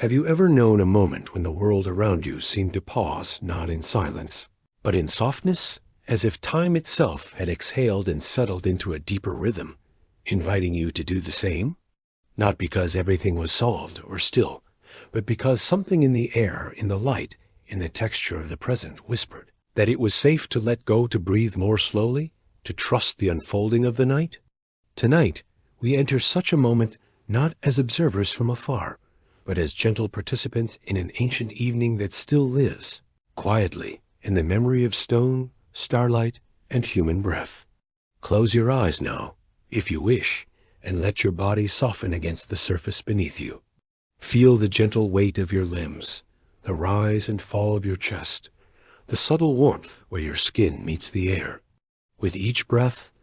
Have you ever known a moment when the world around you seemed to pause, not in silence, but in softness, as if time itself had exhaled and settled into a deeper rhythm, inviting you to do the same? Not because everything was solved or still, but because something in the air, in the light, in the texture of the present whispered that it was safe to let go, to breathe more slowly, to trust the unfolding of the night. Tonight, we enter such a moment not as observers from afar, but as gentle participants in an ancient evening that still lives, quietly, in the memory of stone, starlight, and human breath. Close your eyes now, if you wish, and let your body soften against the surface beneath you. Feel the gentle weight of your limbs, the rise and fall of your chest, the subtle warmth where your skin meets the air. With each breath,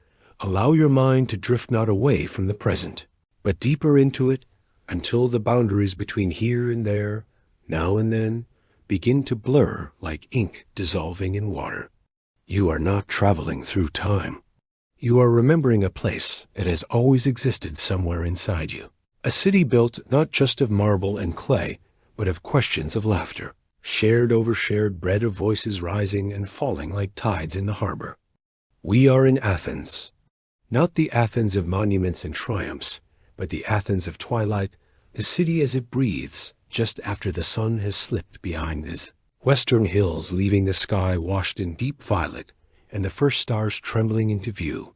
allow your mind to drift not away from the present, but deeper into it, until the boundaries between here and there, now and then, begin to blur like ink dissolving in water. You are not traveling through time. You are remembering a place that has always existed somewhere inside you. A city built not just of marble and clay, but of questions of laughter, shared over shared bread of voices rising and falling like tides in the harbor. We are in Athens, not the Athens of monuments and triumphs, but the Athens of twilight, the city as it breathes just after the sun has slipped behind these western hills, leaving the sky washed in deep violet and the first stars trembling into view.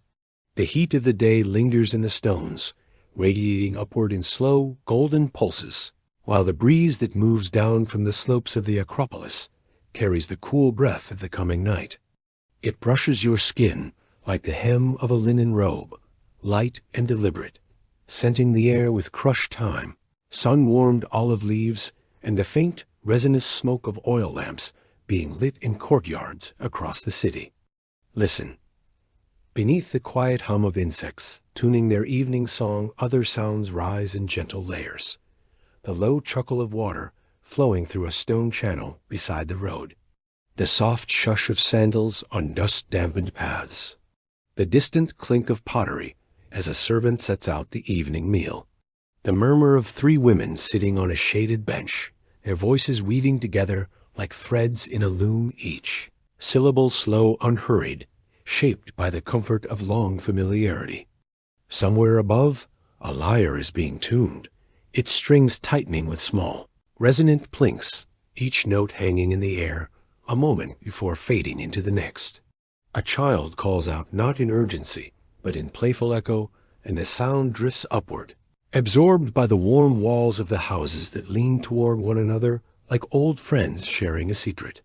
The heat of the day lingers in the stones, radiating upward in slow, golden pulses, while the breeze that moves down from the slopes of the Acropolis carries the cool breath of the coming night. It brushes your skin like the hem of a linen robe, light and deliberate, scenting the air with crushed thyme, sun-warmed olive leaves, and the faint, resinous smoke of oil lamps being lit in courtyards across the city. Listen. Beneath the quiet hum of insects tuning their evening song, other sounds rise in gentle layers. The low chuckle of water flowing through a stone channel beside the road. The soft shush of sandals on dust-dampened paths. The distant clink of pottery as a servant sets out the evening meal. The murmur of 3 women sitting on a shaded bench, their voices weaving together like threads in a loom each, syllable slow, unhurried, shaped by the comfort of long familiarity. Somewhere above, a lyre is being tuned, its strings tightening with small, resonant plinks, each note hanging in the air a moment before fading into the next. A child calls out not in urgency, but in playful echo, and the sound drifts upward, absorbed by the warm walls of the houses that lean toward one another like old friends sharing a secret.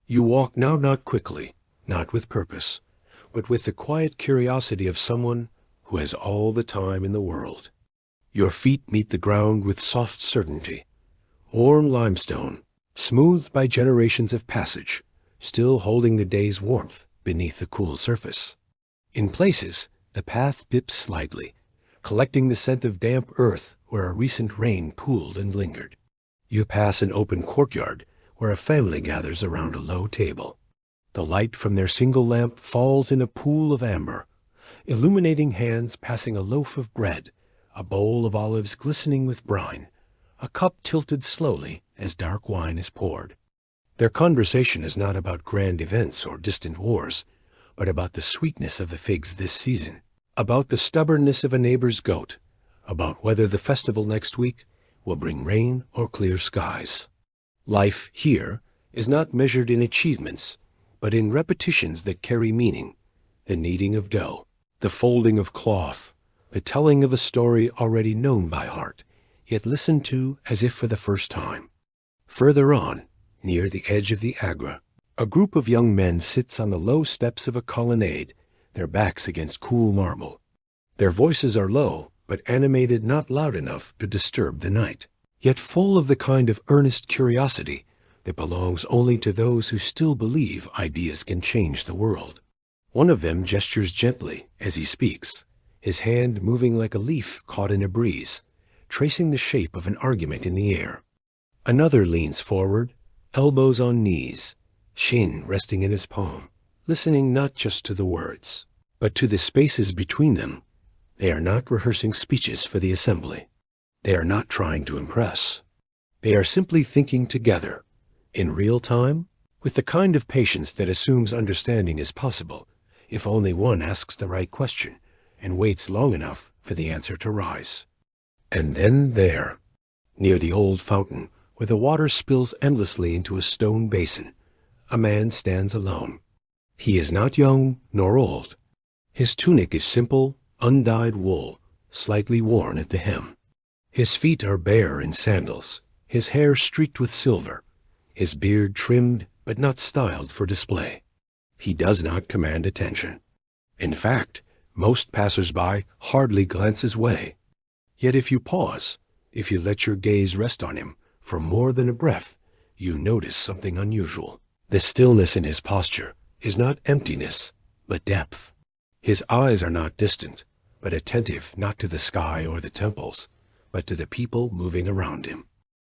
You walk now not quickly, not with purpose, but with the quiet curiosity of someone who has all the time in the world. Your feet meet the ground with soft certainty, warm limestone, smoothed by generations of passage, still holding the day's warmth beneath the cool surface. In places, the path dips slightly, collecting the scent of damp earth where a recent rain pooled and lingered. You pass an open courtyard where a family gathers around a low table. The light from their single lamp falls in a pool of amber, illuminating hands passing a loaf of bread, a bowl of olives glistening with brine, a cup tilted slowly as dark wine is poured. Their conversation is not about grand events or distant wars, but about the sweetness of the figs this season, about the stubbornness of a neighbor's goat, about whether the festival next week will bring rain or clear skies. Life here is not measured in achievements, but in repetitions that carry meaning, the kneading of dough, the folding of cloth, the telling of a story already known by heart, yet listened to as if for the first time. Further on, near the edge of the Agra, a group of young men sits on the low steps of a colonnade, their backs against cool marble. Their voices are low, but animated not loud enough to disturb the night, yet full of the kind of earnest curiosity that belongs only to those who still believe ideas can change the world. One of them gestures gently as he speaks, his hand moving like a leaf caught in a breeze, tracing the shape of an argument in the air. Another leans forward, elbows on knees, chin resting in his palm, listening not just to the words, but to the spaces between them. They are not rehearsing speeches for the assembly. They are not trying to impress. They are simply thinking together, in real time, with the kind of patience that assumes understanding is possible, if only one asks the right question and waits long enough for the answer to rise. And then there, near the old fountain, where the water spills endlessly into a stone basin, a man stands alone. He is not young nor old. His tunic is simple, undyed wool, slightly worn at the hem. His feet are bare in sandals, his hair streaked with silver, his beard trimmed but not styled for display. He does not command attention. In fact, most passers-by hardly glance his way. Yet if you pause, if you let your gaze rest on him for more than a breath, you notice something unusual. The stillness in his posture is not emptiness, but depth. His eyes are not distant, but attentive not to the sky or the temples, but to the people moving around him.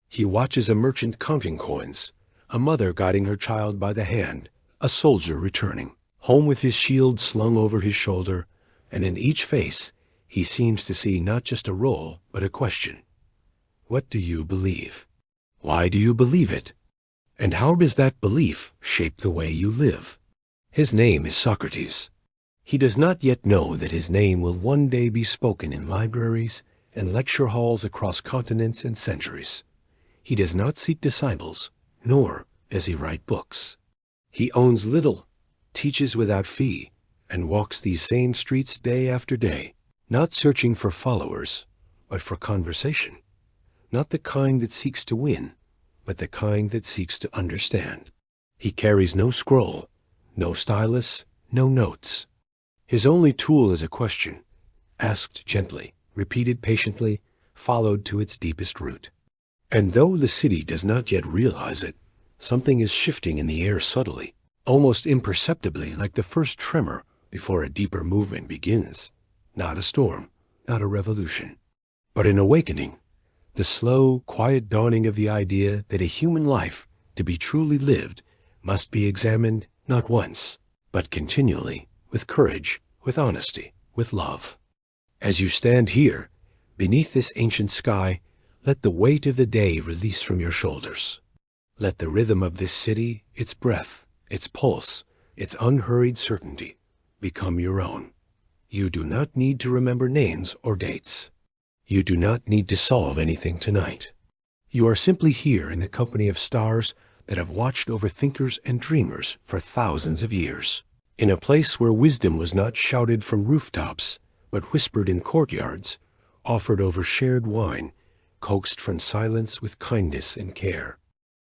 He watches a merchant counting coins, a mother guiding her child by the hand, a soldier returning, home with his shield slung over his shoulder, and in each face he seems to see not just a role, but a question. What do you believe? Why do you believe it? And how does that belief shape the way you live? His name is Socrates. He does not yet know that his name will one day be spoken in libraries and lecture halls across continents and centuries. He does not seek disciples, nor does he write books. He owns little, teaches without fee, and walks these same streets day after day, not searching for followers, but for conversation. Not the kind that seeks to win, but the kind that seeks to understand. He carries no scroll, no stylus, no notes. His only tool is a question, asked gently, repeated patiently, followed to its deepest root. And though the city does not yet realize it, something is shifting in the air subtly, almost imperceptibly, like the first tremor before a deeper movement begins. Not a storm, not a revolution, but an awakening, the slow, quiet dawning of the idea that a human life, to be truly lived, must be examined not once, but continually, with courage, with honesty, with love. As you stand here, beneath this ancient sky, let the weight of the day release from your shoulders. Let the rhythm of this city, its breath, its pulse, its unhurried certainty, become your own. You do not need to remember names or dates. You do not need to solve anything tonight. You are simply here in the company of stars that have watched over thinkers and dreamers for thousands of years, in a place where wisdom was not shouted from rooftops, but whispered in courtyards, offered over shared wine, coaxed from silence with kindness and care.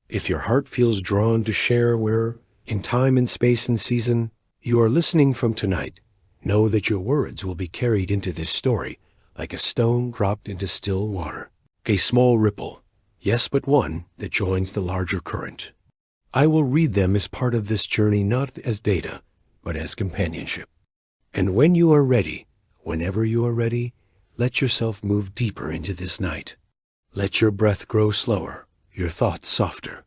If your heart feels drawn to share where, in time and space and season, you are listening from tonight, know that your words will be carried into this story like a stone dropped into still water, a small ripple, yes, but one that joins the larger current. I will read them as part of this journey, not as data, but as companionship. And when you are ready, whenever you are ready, let yourself move deeper into this night. Let your breath grow slower, your thoughts softer.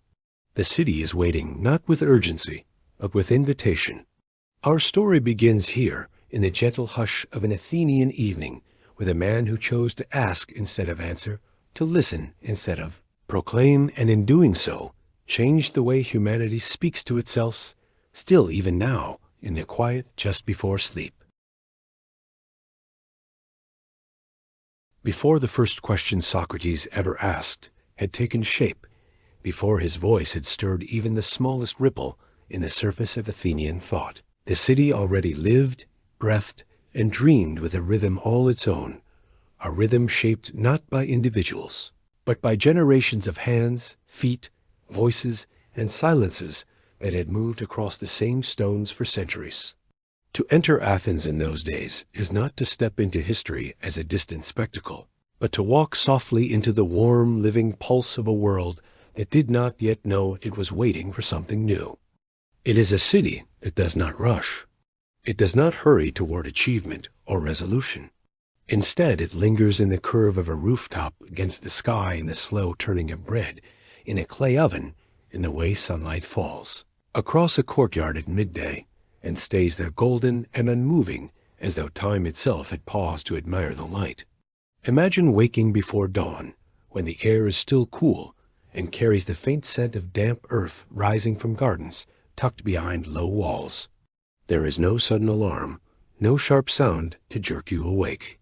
The city is waiting not with urgency, but with invitation. Our story begins here, in the gentle hush of an Athenian evening, with a man who chose to ask instead of answer, to listen instead of proclaim, and in doing so, change the way humanity speaks to itself, still even now, in the quiet just before sleep. Before the first question Socrates ever asked had taken shape, before his voice had stirred even the smallest ripple in the surface of Athenian thought, the city already lived, breathed, and dreamed with a rhythm all its own, a rhythm shaped not by individuals, but by generations of hands, feet, voices, and silences that had moved across the same stones for centuries. To enter Athens in those days is not to step into history as a distant spectacle, but to walk softly into the warm, living pulse of a world that did not yet know it was waiting for something new. It is a city that does not rush. It does not hurry toward achievement or resolution. Instead, it lingers in the curve of a rooftop against the sky in the slow turning of bread, in a clay oven in the way sunlight falls, across a courtyard at midday, and stays there golden and unmoving as though time itself had paused to admire the light. Imagine waking before dawn, when the air is still cool and carries the faint scent of damp earth rising from gardens tucked behind low walls. There is no sudden alarm, no sharp sound to jerk you awake.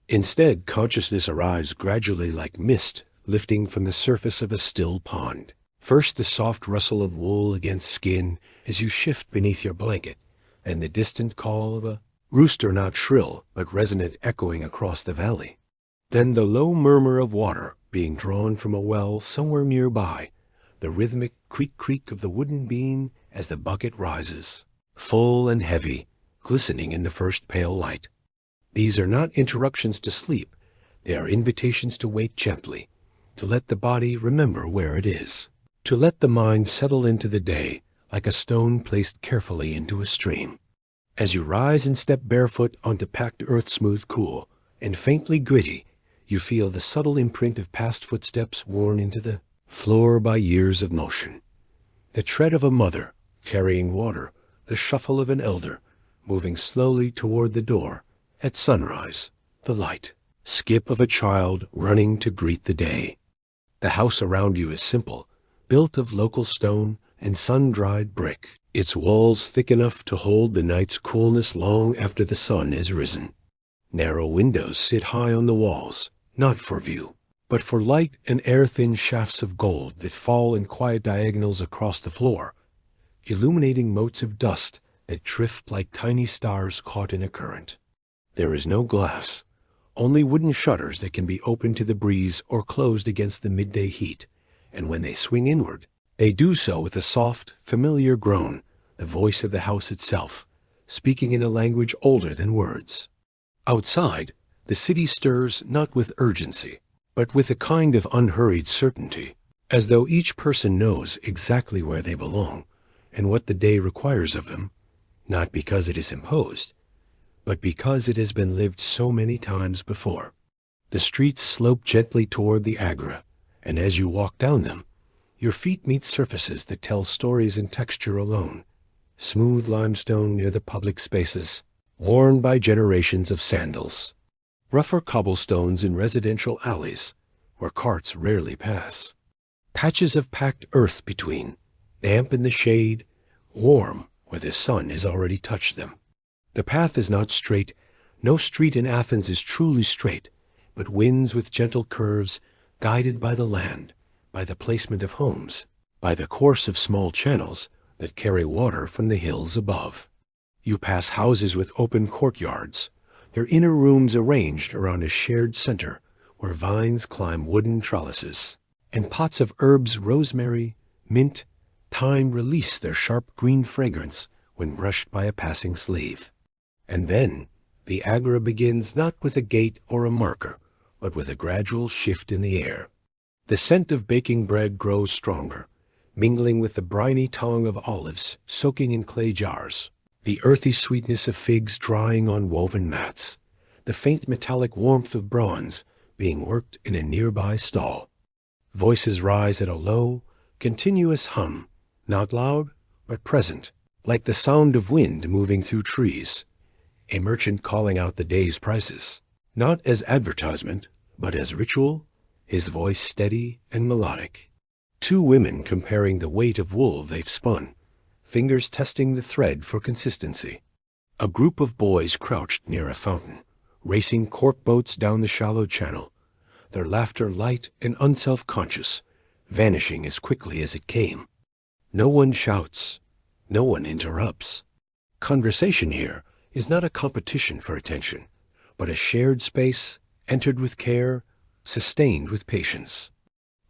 Instead, consciousness arrives gradually like mist lifting from the surface of a still pond. First the soft rustle of wool against skin as you shift beneath your blanket, and the distant call of a rooster, not shrill but resonant, echoing across the valley. Then the low murmur of water being drawn from a well somewhere nearby, the rhythmic creak-creak of the wooden beam as the bucket rises, full and heavy, glistening in the first pale light. These are not interruptions to sleep. They are invitations to wait gently, to let the body remember where it is, to let the mind settle into the day like a stone placed carefully into a stream. As you rise and step barefoot onto packed earth smooth, cool, and faintly gritty, you feel the subtle imprint of past footsteps worn into the floor by years of motion. The tread of a mother carrying water, the shuffle of an elder moving slowly toward the door at sunrise, the light skip of a child running to greet the day. The house around you is simple, built of local stone and sun-dried brick, its walls thick enough to hold the night's coolness long after the sun has risen. Narrow windows sit high on the walls, not for view, but for light and air-thin shafts of gold that fall in quiet diagonals across the floor, illuminating motes of dust that drift like tiny stars caught in a current. There is no glass, only wooden shutters that can be opened to the breeze or closed against the midday heat, and when they swing inward, they do so with a soft, familiar groan, the voice of the house itself, speaking in a language older than words. Outside, the city stirs not with urgency, but with a kind of unhurried certainty, as though each person knows exactly where they belong and what the day requires of them, not because it is imposed, but because it has been lived so many times before. The streets slope gently toward the Agora, and as you walk down them, your feet meet surfaces that tell stories in texture alone. Smooth limestone near the public spaces, worn by generations of sandals. Rougher cobblestones in residential alleys, where carts rarely pass. Patches of packed earth between, damp in the shade, warm where the sun has already touched them. The path is not straight. No street in Athens is truly straight, but winds with gentle curves, guided by the land, by the placement of homes, by the course of small channels that carry water from the hills above. You pass houses with open courtyards, their inner rooms arranged around a shared center where vines climb wooden trellises, and pots of herbs, rosemary, mint, thyme release their sharp green fragrance when brushed by a passing sleeve. And then the Agora begins not with a gate or a marker, but with a gradual shift in the air. The scent of baking bread grows stronger, mingling with the briny tongue of olives soaking in clay jars, the earthy sweetness of figs drying on woven mats, the faint metallic warmth of bronze being worked in a nearby stall. Voices rise at a low, continuous hum, not loud, but present, like the sound of wind moving through trees. A merchant calling out the day's prices, not as advertisement, but as ritual, his voice steady and melodic. Two women comparing the weight of wool they've spun, fingers testing the thread for consistency. A group of boys crouched near a fountain, racing cork boats down the shallow channel, their laughter light and unself-conscious, vanishing as quickly as it came. No one shouts, no one interrupts. Conversation here is not a competition for attention, but a shared space, entered with care, sustained with patience.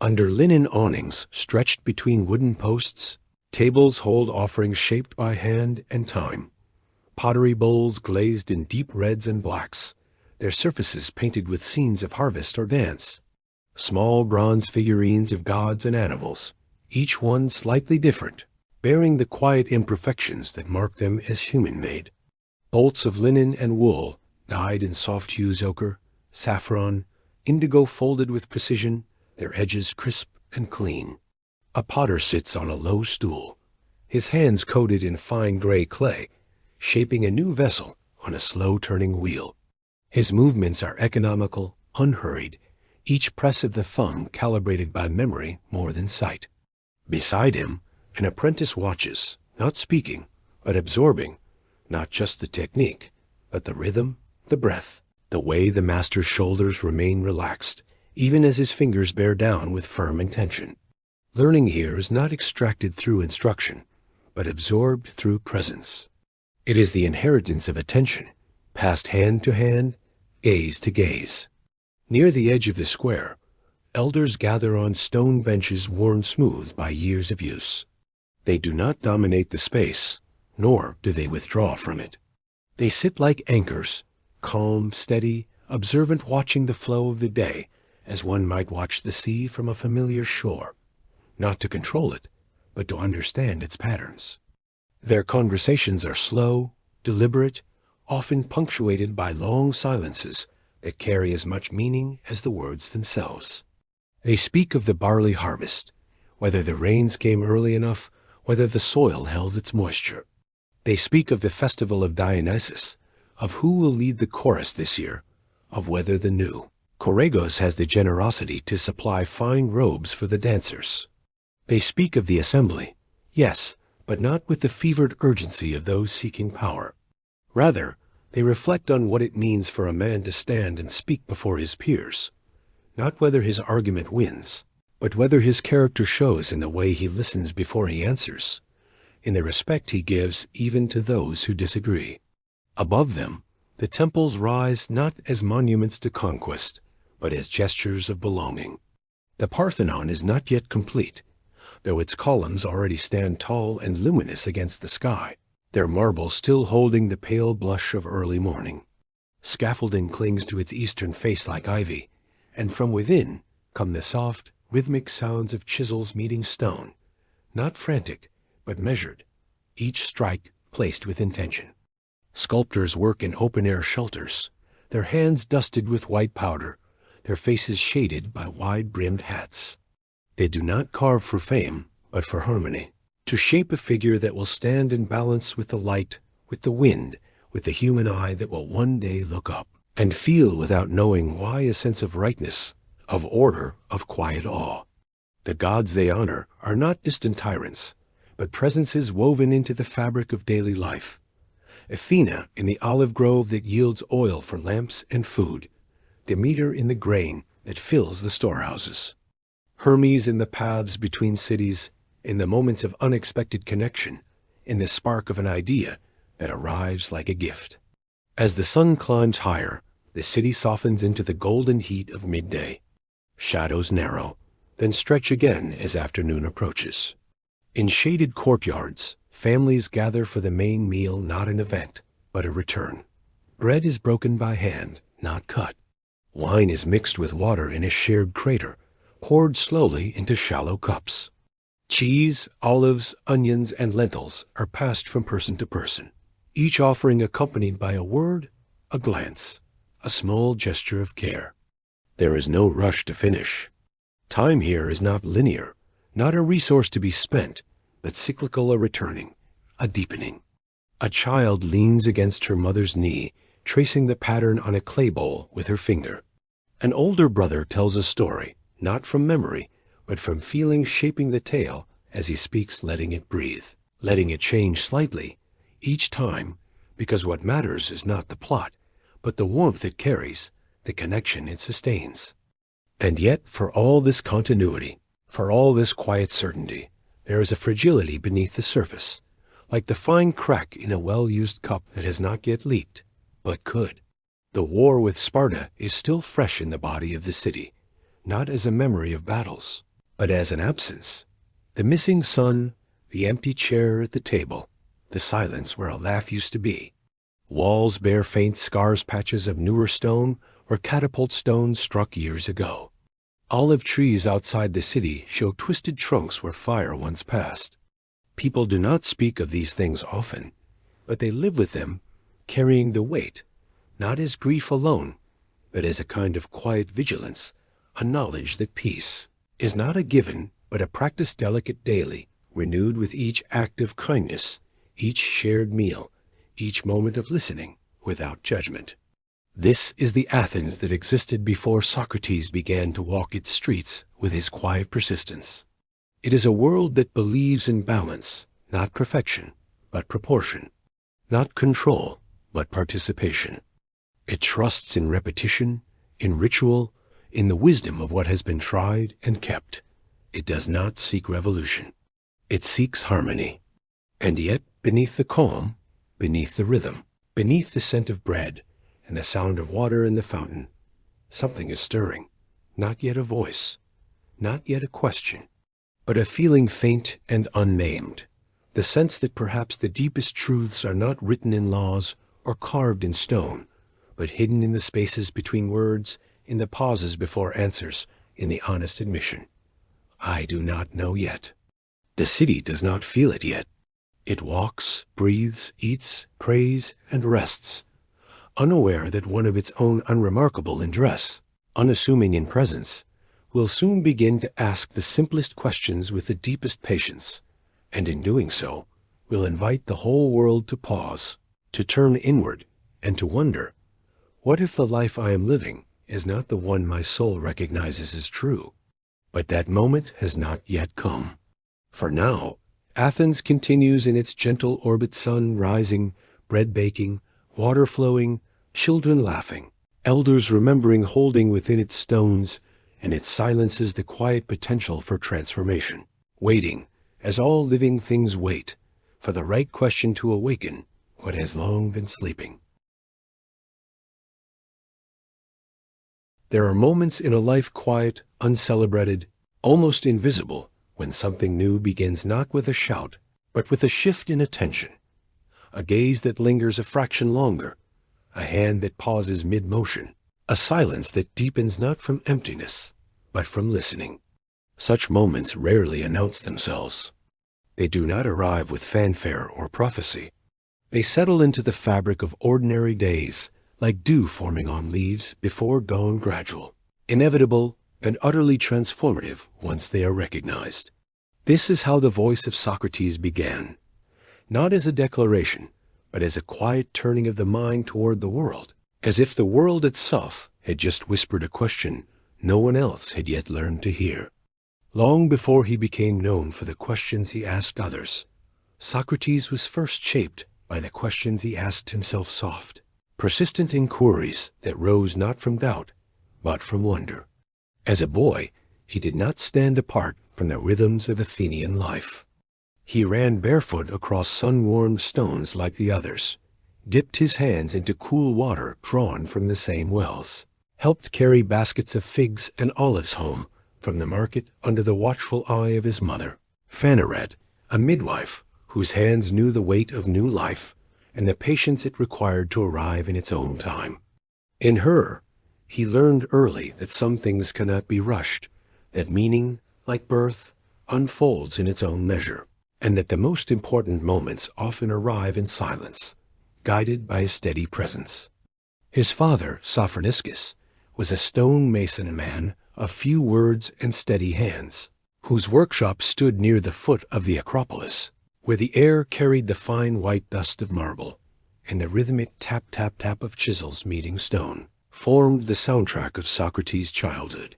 Under linen awnings stretched between wooden posts, tables hold offerings shaped by hand and time. Pottery bowls glazed in deep reds and blacks, their surfaces painted with scenes of harvest or dance. Small bronze figurines of gods and animals, each one slightly different, bearing the quiet imperfections that mark them as human-made. Bolts of linen and wool, dyed in soft hues ochre, saffron, indigo folded with precision, their edges crisp and clean. A potter sits on a low stool, his hands coated in fine gray clay, shaping a new vessel on a slow-turning wheel. His movements are economical, unhurried, each press of the thumb calibrated by memory more than sight. Beside him, an apprentice watches, not speaking, but absorbing, not just the technique, but the rhythm, the breath, the way the master's shoulders remain relaxed, even as his fingers bear down with firm intention. Learning here is not extracted through instruction, but absorbed through presence. It is the inheritance of attention, passed hand to hand, gaze to gaze. Near the edge of the square, elders gather on stone benches worn smooth by years of use. They do not dominate the space, nor do they withdraw from it. They sit like anchors, calm, steady, observant, watching the flow of the day as one might watch the sea from a familiar shore, not to control it, but to understand its patterns. Their conversations are slow, deliberate, often punctuated by long silences that carry as much meaning as the words themselves. They speak of the barley harvest, whether the rains came early enough, whether the soil held its moisture. They speak of the festival of Dionysus, of who will lead the chorus this year, of whether the new Corregos has the generosity to supply fine robes for the dancers. They speak of the assembly, yes, but not with the fevered urgency of those seeking power. Rather, they reflect on what it means for a man to stand and speak before his peers, not whether his argument wins, but whether his character shows in the way he listens before he answers, in the respect he gives even to those who disagree. Above them, the temples rise not as monuments to conquest, but as gestures of belonging. The Parthenon is not yet complete, though its columns already stand tall and luminous against the sky, their marble still holding the pale blush of early morning. Scaffolding clings to its eastern face like ivy, and from within come the soft, rhythmic sounds of chisels meeting stone, not frantic, but measured, each strike placed with intention. Sculptors work in open-air shelters, their hands dusted with white powder, their faces shaded by wide-brimmed hats. They do not carve for fame, but for harmony, to shape a figure that will stand in balance with the light, with the wind, with the human eye that will one day look up and feel without knowing why a sense of rightness, of order, of quiet awe. The gods they honor are not distant tyrants, but presences woven into the fabric of daily life. Athena in the olive grove that yields oil for lamps and food, Demeter in the grain that fills the storehouses, Hermes in the paths between cities, in the moments of unexpected connection, in the spark of an idea that arrives like a gift. As the sun climbs higher, the city softens into the golden heat of midday. Shadows narrow, then stretch again as afternoon approaches. In shaded courtyards, families gather for the main meal, not an event, but a return. Bread is broken by hand, not cut. Wine is mixed with water in a shared crater, poured slowly into shallow cups. Cheese, olives, onions, and lentils are passed from person to person, each offering accompanied by a word, a glance, a small gesture of care. There is no rush to finish. Time here is not linear, not a resource to be spent, but cyclical, a returning, a deepening. A child leans against her mother's knee, tracing the pattern on a clay bowl with her finger. An older brother tells a story, not from memory, but from feeling shaping the tale as he speaks, letting it breathe, letting it change slightly, each time, because what matters is not the plot, but the warmth it carries, the connection it sustains. And yet, for all this continuity, for all this quiet certainty, there is a fragility beneath the surface, like the fine crack in a well-used cup that has not yet leaked, but could. The war with Sparta is still fresh in the body of the city, not as a memory of battles, but as an absence. The missing sun, the empty chair at the table, the silence where a laugh used to be. Walls bear faint scars, patches of newer stone where catapult stones struck years ago. Olive trees outside the city show twisted trunks where fire once passed. People do not speak of these things often, but they live with them, carrying the weight, not as grief alone, but as a kind of quiet vigilance, a knowledge that peace is not a given, but a practice delicate daily, renewed with each act of kindness, each shared meal, each moment of listening without judgment. This is the Athens that existed before Socrates began to walk its streets with his quiet persistence. It is a world that believes in balance, not perfection, but proportion, not control, but participation. It trusts in repetition, in ritual, in the wisdom of what has been tried and kept. It does not seek revolution. It seeks harmony. And yet, beneath the calm, beneath the rhythm, beneath the scent of bread and the sound of water in the fountain, something is stirring. Not yet a voice, not yet a question, but a feeling faint and unnamed. The sense that perhaps the deepest truths are not written in laws or carved in stone, but hidden in the spaces between words, in the pauses before answers, in the honest admission. I do not know yet. The city does not feel it yet. It walks, breathes, eats, prays, and rests, unaware that one of its own unremarkable in dress, unassuming in presence, will soon begin to ask the simplest questions with the deepest patience, and in doing so, will invite the whole world to pause, to turn inward, and to wonder, what if the life I am living is not the one my soul recognizes as true? But that moment has not yet come. For now, Athens continues in its gentle orbit, sun rising, bread baking, water flowing, children laughing, elders remembering holding within its stones, and its silences the quiet potential for transformation, waiting, as all living things wait, for the right question to awaken what has long been sleeping. There are moments in a life quiet, uncelebrated, almost invisible, when something new begins not with a shout, but with a shift in attention, a gaze that lingers a fraction longer, a hand that pauses mid-motion, a silence that deepens not from emptiness, but from listening. Such moments rarely announce themselves. They do not arrive with fanfare or prophecy. They settle into the fabric of ordinary days, like dew forming on leaves before dawn, gradual, inevitable, and utterly transformative once they are recognized. This is how the voice of Socrates began, not as a declaration, but as a quiet turning of the mind toward the world, as if the world itself had just whispered a question no one else had yet learned to hear. Long before he became known for the questions he asked others, Socrates was first shaped by the questions he asked himself, soft, persistent inquiries that rose not from doubt, but from wonder. As a boy, he did not stand apart from the rhythms of Athenian life. He ran barefoot across sun-warmed stones like the others, dipped his hands into cool water drawn from the same wells, helped carry baskets of figs and olives home from the market under the watchful eye of his mother, Phanerat, a midwife whose hands knew the weight of new life and the patience it required to arrive in its own time. In her, he learned early that some things cannot be rushed, that meaning, like birth, unfolds in its own measure, and that the most important moments often arrive in silence, guided by a steady presence. His father, Sophroniskis, was a stone mason man of few words and steady hands, whose workshop stood near the foot of the Acropolis, where the air carried the fine white dust of marble, and the rhythmic tap-tap-tap of chisels meeting stone formed the soundtrack of Socrates' childhood.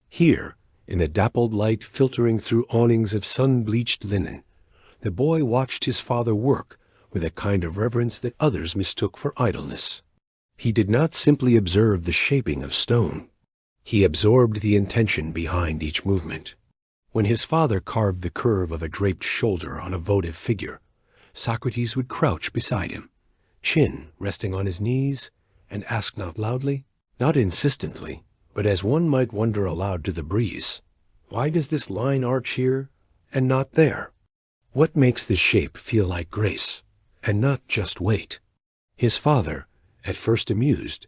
Here, in the dappled light filtering through awnings of sun-bleached linen, the boy watched his father work with a kind of reverence that others mistook for idleness. He did not simply observe the shaping of stone. He absorbed the intention behind each movement. When his father carved the curve of a draped shoulder on a votive figure, Socrates would crouch beside him, chin resting on his knees, and ask not loudly, not insistently, but as one might wonder aloud to the breeze, why does this line arch here and not there? What makes this shape feel like grace and not just weight? His father, at first amused,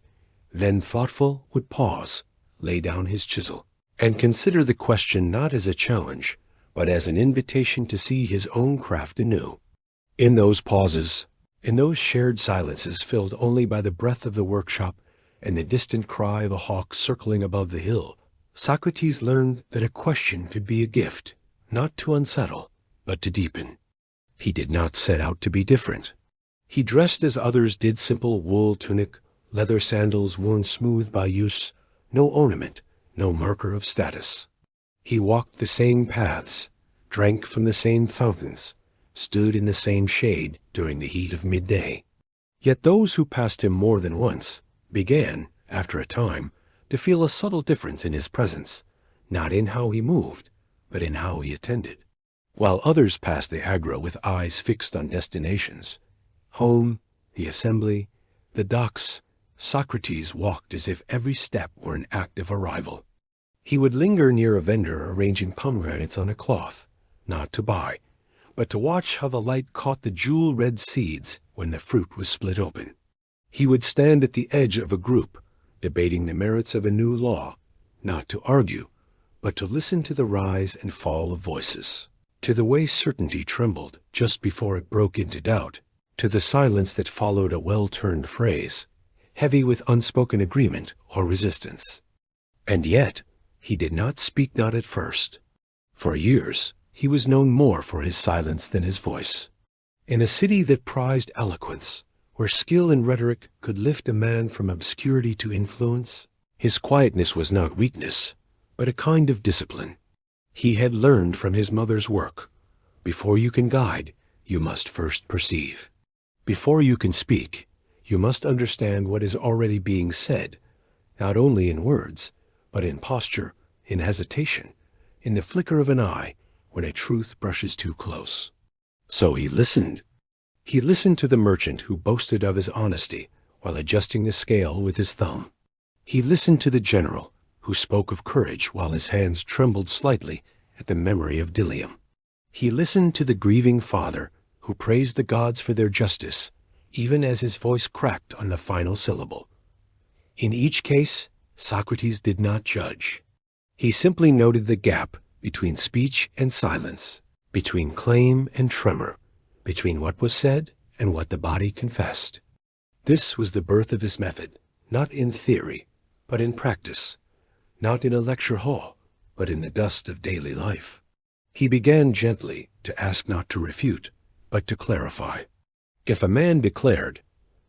then thoughtful, would pause, lay down his chisel, and consider the question not as a challenge, but as an invitation to see his own craft anew. In those pauses, in those shared silences filled only by the breath of the workshop and the distant cry of a hawk circling above the hill, Socrates learned that a question could be a gift, not to unsettle, but to deepen. He did not set out to be different. He dressed as others did, simple wool tunic, leather sandals worn smooth by use, no ornament, no marker of status. He walked the same paths, drank from the same fountains, stood in the same shade during the heat of midday. Yet those who passed him more than once began, after a time, to feel a subtle difference in his presence, not in how he moved, but in how he attended. While others passed the agora with eyes fixed on destinations, home, the assembly, the docks, Socrates walked as if every step were an act of arrival. He would linger near a vendor arranging pomegranates on a cloth, not to buy, but to watch how the light caught the jewel-red seeds when the fruit was split open. He would stand at the edge of a group, debating the merits of a new law, not to argue, but to listen to the rise and fall of voices, to the way certainty trembled just before it broke into doubt, to the silence that followed a well-turned phrase, heavy with unspoken agreement or resistance. And yet, he did not speak, not at first. For years, he was known more for his silence than his voice. In a city that prized eloquence, where skill in rhetoric could lift a man from obscurity to influence, his quietness was not weakness, but a kind of discipline. He had learned from his mother's work. Before you can guide, you must first perceive. Before you can speak, you must understand what is already being said, not only in words, but in posture, in hesitation, in the flicker of an eye when a truth brushes too close. So he listened. He listened to the merchant who boasted of his honesty while adjusting the scale with his thumb. He listened to the general who spoke of courage while his hands trembled slightly at the memory of Dilium. He listened to the grieving father who praised the gods for their justice, even as his voice cracked on the final syllable. In each case, Socrates did not judge. He simply noted the gap between speech and silence, between claim and tremor, between what was said and what the body confessed. This was the birth of his method, not in theory, but in practice, not in a lecture hall, but in the dust of daily life. He began gently to ask not to refute, but to clarify. If a man declared,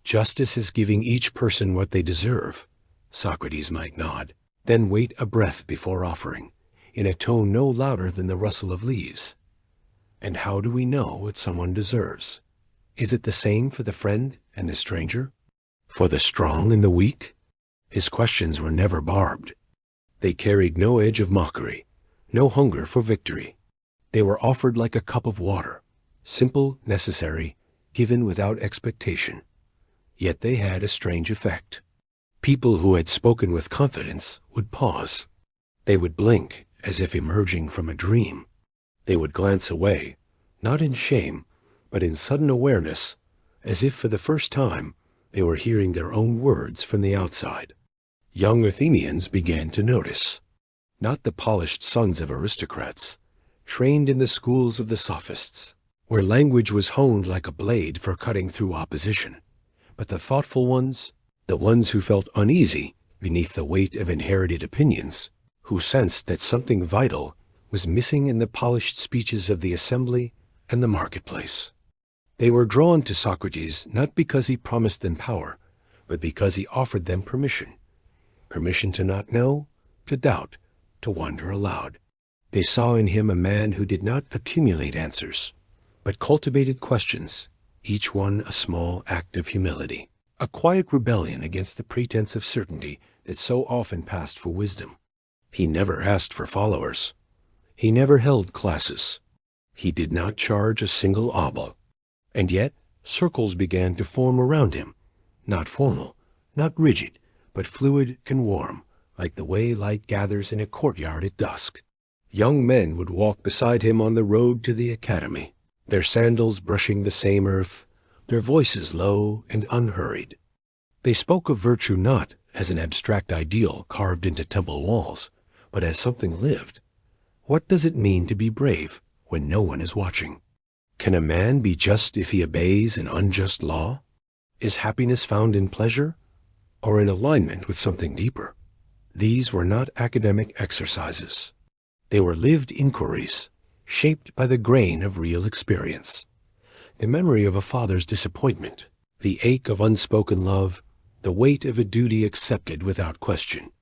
"Justice is giving each person what they deserve," Socrates might nod, then wait a breath before offering, in a tone no louder than the rustle of leaves. And how do we know what someone deserves? Is it the same for the friend and the stranger? For the strong and the weak? His questions were never barbed. They carried no edge of mockery, no hunger for victory. They were offered like a cup of water, simple, necessary, given without expectation. Yet they had a strange effect. People who had spoken with confidence would pause. They would blink as if emerging from a dream. They would glance away, not in shame, but in sudden awareness, as if for the first time they were hearing their own words from the outside. Young Athenians began to notice. Not the polished sons of aristocrats, trained in the schools of the sophists, where language was honed like a blade for cutting through opposition, but the thoughtful ones, the ones who felt uneasy beneath the weight of inherited opinions, who sensed that something vital was missing in the polished speeches of the assembly and the marketplace. They were drawn to Socrates not because he promised them power, but because he offered them permission. Permission to not know, to doubt, to wonder aloud. They saw in him a man who did not accumulate answers, but cultivated questions, each one a small act of humility, a quiet rebellion against the pretense of certainty that so often passed for wisdom. He never asked for followers. He never held classes. He did not charge a single obol. And yet, circles began to form around him, not formal, not rigid, but fluid and warm, like the way light gathers in a courtyard at dusk. Young men would walk beside him on the road to the academy, their sandals brushing the same earth, their voices low and unhurried. They spoke of virtue not as an abstract ideal carved into temple walls, but as something lived. What does it mean to be brave when no one is watching? Can a man be just if he obeys an unjust law? Is happiness found in pleasure, or in alignment with something deeper? These were not academic exercises. They were lived inquiries, shaped by the grain of real experience. The memory of a father's disappointment, the ache of unspoken love, the weight of a duty accepted without question.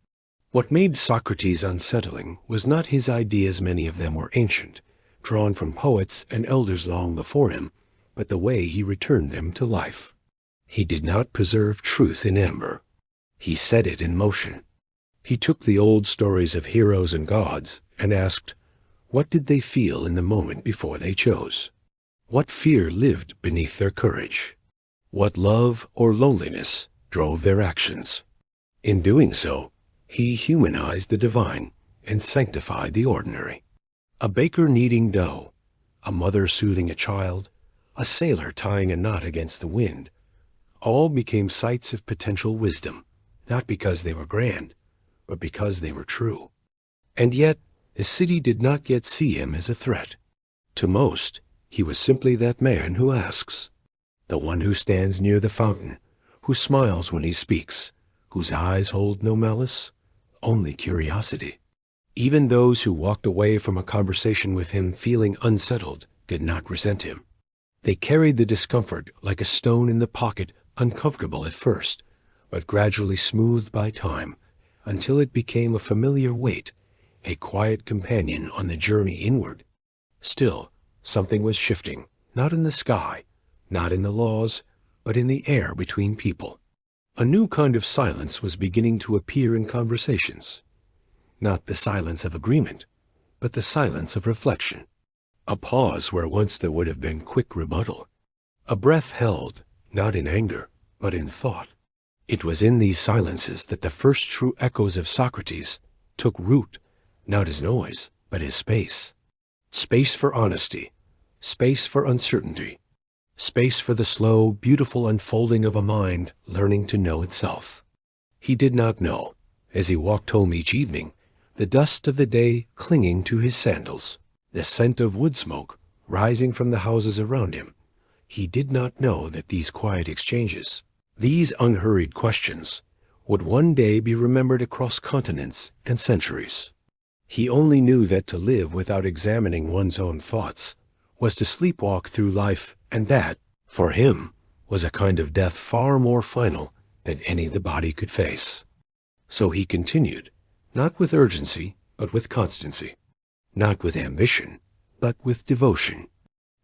What made Socrates unsettling was not his ideas, many of them were ancient, drawn from poets and elders long before him, but the way he returned them to life. He did not preserve truth in amber. He set it in motion. He took the old stories of heroes and gods and asked, what did they feel in the moment before they chose? What fear lived beneath their courage? What love or loneliness drove their actions? In doing so, he humanized the divine and sanctified the ordinary. A baker kneading dough, a mother soothing a child, a sailor tying a knot against the wind, all became sites of potential wisdom, not because they were grand, but because they were true. And yet, the city did not yet see him as a threat. To most, he was simply that man who asks, the one who stands near the fountain, who smiles when he speaks, whose eyes hold no malice, only curiosity. Even those who walked away from a conversation with him feeling unsettled did not resent him. They carried the discomfort like a stone in the pocket, uncomfortable at first, but gradually smoothed by time, until it became a familiar weight, a quiet companion on the journey inward. Still, something was shifting, not in the sky, not in the laws, but in the air between people. A new kind of silence was beginning to appear in conversations. Not the silence of agreement, but the silence of reflection. A pause where once there would have been quick rebuttal. A breath held, not in anger, but in thought. It was in these silences that the first true echoes of Socrates took root, not as noise, but as space. Space for honesty, space for uncertainty, space for the slow, beautiful unfolding of a mind learning to know itself. He did not know, as he walked home each evening, the dust of the day clinging to his sandals, the scent of wood smoke rising from the houses around him. He did not know that these quiet exchanges, these unhurried questions, would one day be remembered across continents and centuries. He only knew that to live without examining one's own thoughts was to sleepwalk through life, and that, for him, was a kind of death far more final than any the body could face. So he continued, not with urgency, but with constancy, not with ambition, but with devotion.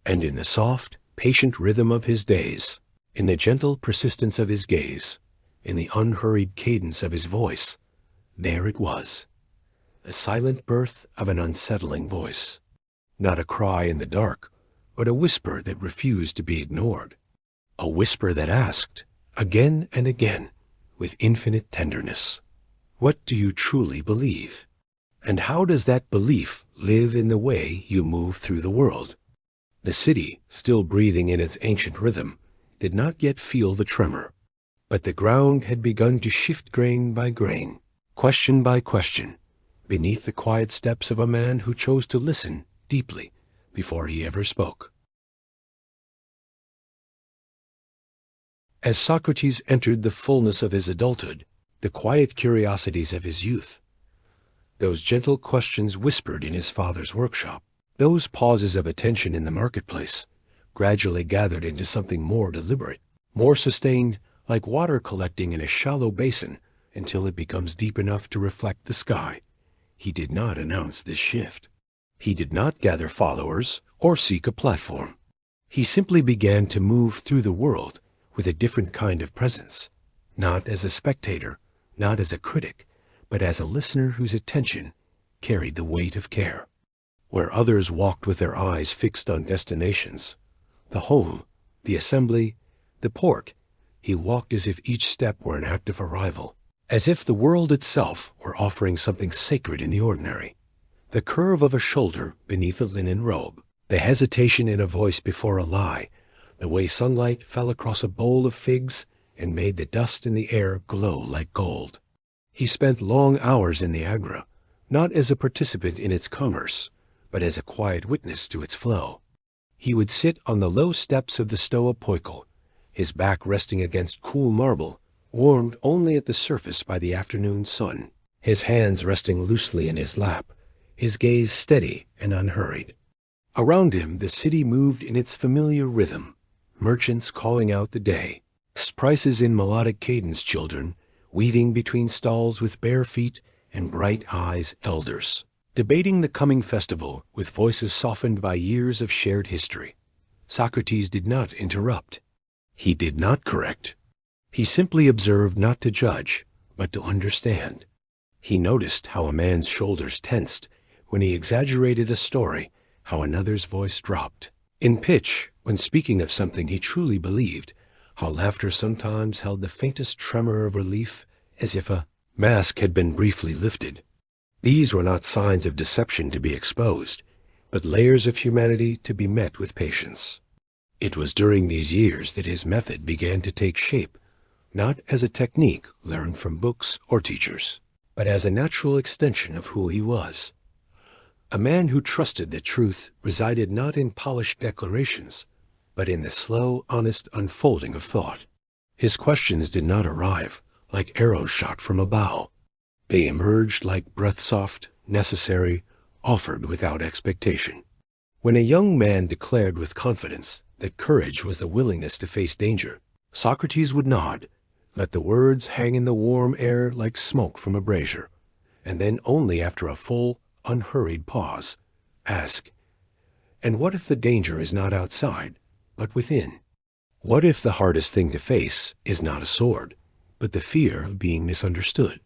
And in the soft, patient rhythm of his days, in the gentle persistence of his gaze, in the unhurried cadence of his voice, there it was, the silent birth of an unsettling voice. Not a cry in the dark, but a whisper that refused to be ignored. A whisper that asked, again and again, with infinite tenderness, what do you truly believe? And how does that belief live in the way you move through the world? The city, still breathing in its ancient rhythm, did not yet feel the tremor, but the ground had begun to shift grain by grain, question by question, beneath the quiet steps of a man who chose to listen deeply before he ever spoke. As Socrates entered the fullness of his adulthood, the quiet curiosities of his youth, those gentle questions whispered in his father's workshop, those pauses of attention in the marketplace, gradually gathered into something more deliberate, more sustained, like water collecting in a shallow basin until it becomes deep enough to reflect the sky. He did not announce this shift. He did not gather followers or seek a platform. He simply began to move through the world with a different kind of presence, not as a spectator, not as a critic, but as a listener whose attention carried the weight of care. Where others walked with their eyes fixed on destinations, the home, the assembly, the port, he walked as if each step were an act of arrival, as if the world itself were offering something sacred in the ordinary. The curve of a shoulder beneath a linen robe, the hesitation in a voice before a lie, the way sunlight fell across a bowl of figs and made the dust in the air glow like gold. He spent long hours in the Agra, not as a participant in its commerce, but as a quiet witness to its flow. He would sit on the low steps of the Stoa Poikil, his back resting against cool marble, warmed only at the surface by the afternoon sun, his hands resting loosely in his lap, his gaze steady and unhurried. Around him the city moved in its familiar rhythm, merchants calling out the day, Prices in melodic cadence, children, weaving between stalls with bare feet and bright eyes, elders, debating the coming festival with voices softened by years of shared history. Socrates did not interrupt. He did not correct. He simply observed, not to judge, but to understand. He noticed how a man's shoulders tensed when he exaggerated a story, how another's voice dropped in pitch when speaking of something he truly believed, how laughter sometimes held the faintest tremor of relief, as if a mask had been briefly lifted. These were not signs of deception to be exposed, but layers of humanity to be met with patience. It was during these years that his method began to take shape, not as a technique learned from books or teachers, but as a natural extension of who he was. A man who trusted that truth resided not in polished declarations, but in the slow, honest unfolding of thought. His questions did not arrive like arrows shot from a bow. They emerged like breath-soft, necessary, offered without expectation. When a young man declared with confidence that courage was the willingness to face danger, Socrates would nod, let the words hang in the warm air like smoke from a brazier, and then only after a full, unhurried pause, ask, "And what if the danger is not outside, but within? What if the hardest thing to face is not a sword, but the fear of being misunderstood?"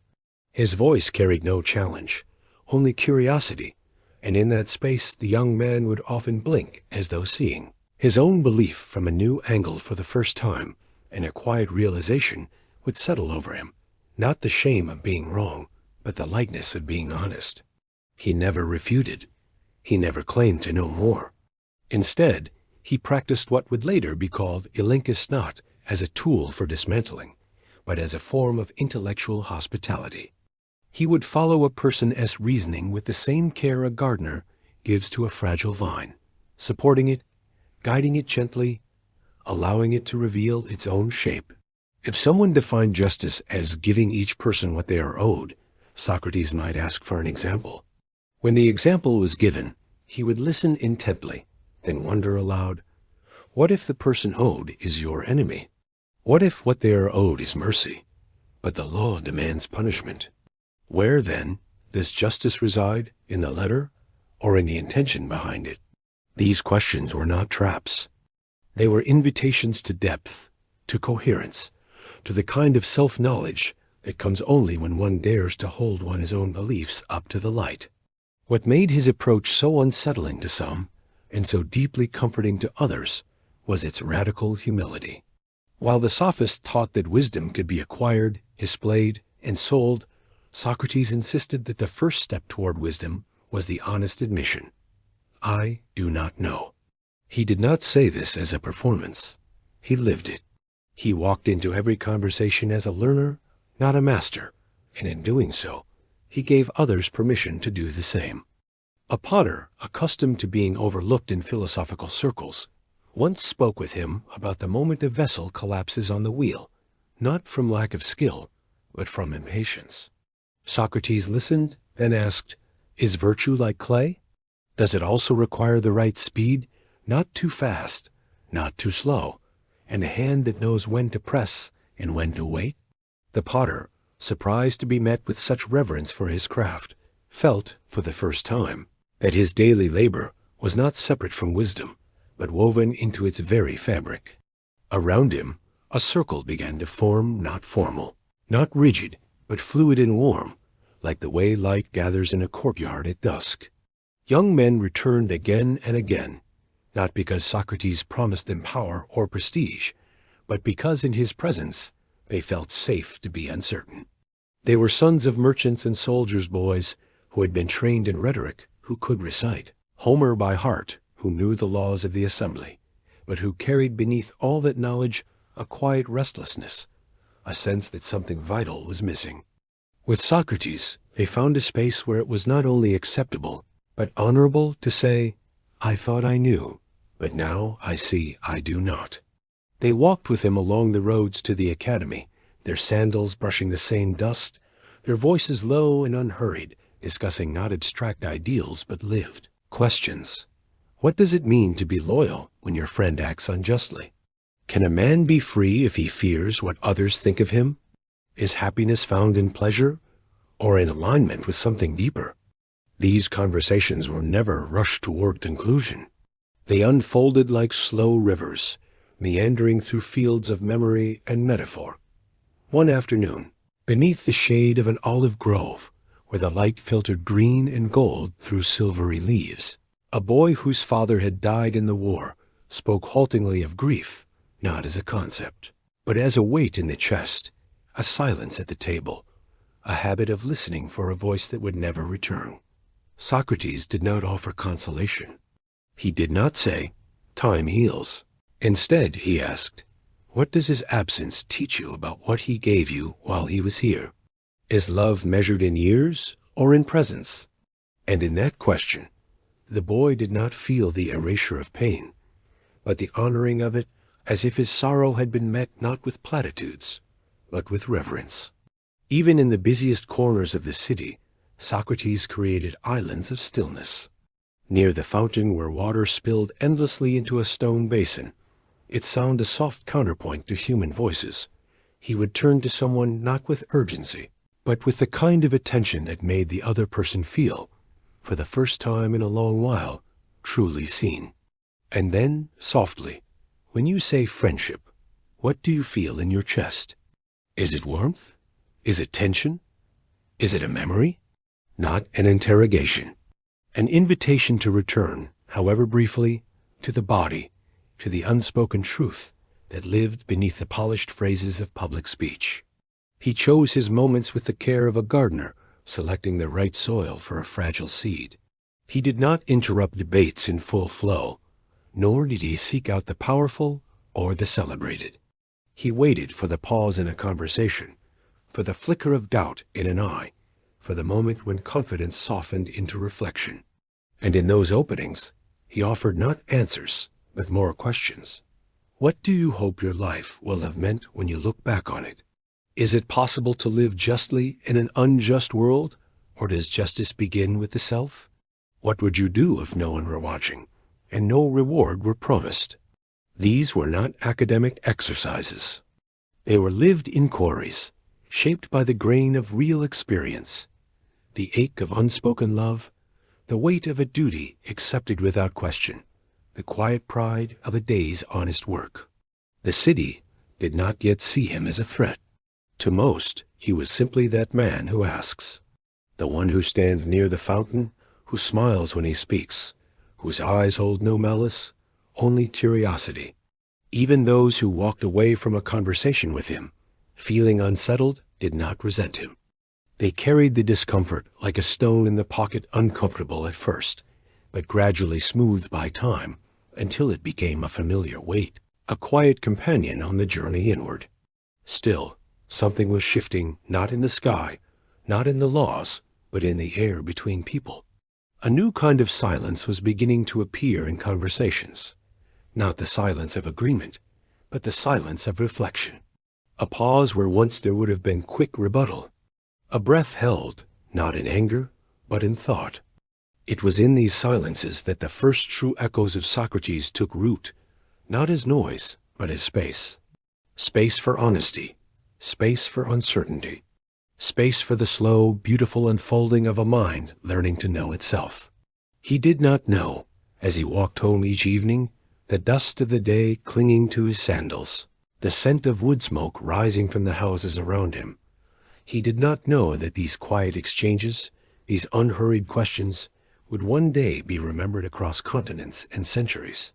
His voice carried no challenge, only curiosity, and in that space the young man would often blink as though seeing his own belief from a new angle for the first time, and a quiet realization would settle over him, not the shame of being wrong, but the lightness of being honest. He never refuted. He never claimed to know more. Instead, he practiced what would later be called elenchus, not as a tool for dismantling, but as a form of intellectual hospitality. He would follow a person as reasoning with the same care a gardener gives to a fragile vine, supporting it, guiding it gently, allowing it to reveal its own shape. If someone defined justice as giving each person what they are owed, Socrates might ask for an example. When the example was given, he would listen intently, then wonder aloud, what if the person owed is your enemy? What if what they are owed is mercy, but the law demands punishment? Where, then, does justice reside, in the letter or in the intention behind it? These questions were not traps. They were invitations to depth, to coherence, to the kind of self-knowledge that comes only when one dares to hold one's own beliefs up to the light. What made his approach so unsettling to some, and so deeply comforting to others, was its radical humility. While the sophists taught that wisdom could be acquired, displayed, and sold, Socrates insisted that the first step toward wisdom was the honest admission, "I do not know." He did not say this as a performance. He lived it. He walked into every conversation as a learner, not a master, and in doing so, he gave others permission to do the same. A potter, accustomed to being overlooked in philosophical circles, once spoke with him about the moment a vessel collapses on the wheel, not from lack of skill, but from impatience. Socrates listened, then asked, "Is virtue like clay? Does it also require the right speed, not too fast, not too slow, and a hand that knows when to press and when to wait?" The potter, surprised to be met with such reverence for his craft, felt, for the first time, that his daily labor was not separate from wisdom, but woven into its very fabric. Around him, a circle began to form, not formal, not rigid, but fluid and warm, like the way light gathers in a courtyard at dusk. Young men returned again and again, not because Socrates promised them power or prestige, but because in his presence they felt safe to be uncertain. They were sons of merchants and soldiers' boys who had been trained in rhetoric, who could recite Homer by heart, who knew the laws of the assembly, but who carried beneath all that knowledge a quiet restlessness, a sense that something vital was missing. With Socrates, they found a space where it was not only acceptable, but honorable to say, "I thought I knew, but now I see I do not." They walked with him along the roads to the academy, their sandals brushing the same dust, their voices low and unhurried, discussing not abstract ideals but lived questions. What does it mean to be loyal when your friend acts unjustly? Can a man be free if he fears what others think of him? Is happiness found in pleasure or in alignment with something deeper? These conversations were never rushed toward conclusion. They unfolded like slow rivers, meandering through fields of memory and metaphor. One afternoon, beneath the shade of an olive grove, where the light filtered green and gold through silvery leaves, a boy whose father had died in the war spoke haltingly of grief, not as a concept, but as a weight in the chest, a silence at the table, a habit of listening for a voice that would never return. Socrates did not offer consolation. He did not say, "Time heals." Instead, he asked, "What does his absence teach you about what he gave you while he was here? Is love measured in years or in presence?" And in that question, the boy did not feel the erasure of pain, but the honoring of it, as if his sorrow had been met not with platitudes, but with reverence. Even in the busiest corners of the city, Socrates created islands of stillness. Near the fountain where water spilled endlessly into a stone basin, its sound a soft counterpoint to human voices, he would turn to someone not with urgency, but with the kind of attention that made the other person feel, for the first time in a long while, truly seen. And then, softly, "When you say friendship, what do you feel in your chest? Is it warmth? Is it tension? Is it a memory?" Not an interrogation. An invitation to return, however briefly, to the body, to the unspoken truth that lived beneath the polished phrases of public speech. He chose his moments with the care of a gardener selecting the right soil for a fragile seed. He did not interrupt debates in full flow, nor did he seek out the powerful or the celebrated. He waited for the pause in a conversation, for the flicker of doubt in an eye, for the moment when confidence softened into reflection. And in those openings, he offered not answers, but more questions. What do you hope your life will have meant when you look back on it? Is it possible to live justly in an unjust world, or does justice begin with the self? What would you do if no one were watching, and no reward were promised? These were not academic exercises. They were lived inquiries, shaped by the grain of real experience, the ache of unspoken love, the weight of a duty accepted without question, the quiet pride of a day's honest work. The city did not yet see him as a threat. To most, he was simply that man who asks, the one who stands near the fountain, who smiles when he speaks, whose eyes hold no malice, only curiosity. Even those who walked away from a conversation with him, feeling unsettled, did not resent him. They carried the discomfort like a stone in the pocket, uncomfortable at first, but gradually smoothed by time until it became a familiar weight, a quiet companion on the journey inward. Still, something was shifting, not in the sky, not in the laws, but in the air between people. A new kind of silence was beginning to appear in conversations, not the silence of agreement, but the silence of reflection. A pause where once there would have been quick rebuttal. A breath held, not in anger, but in thought. It was in these silences that the first true echoes of Socrates took root, not as noise, but as space. Space for honesty, space for uncertainty, space for the slow, beautiful unfolding of a mind learning to know itself. He did not know, as he walked home each evening, the dust of the day clinging to his sandals, the scent of wood smoke rising from the houses around him. He did not know that these quiet exchanges, these unhurried questions, would one day be remembered across continents and centuries.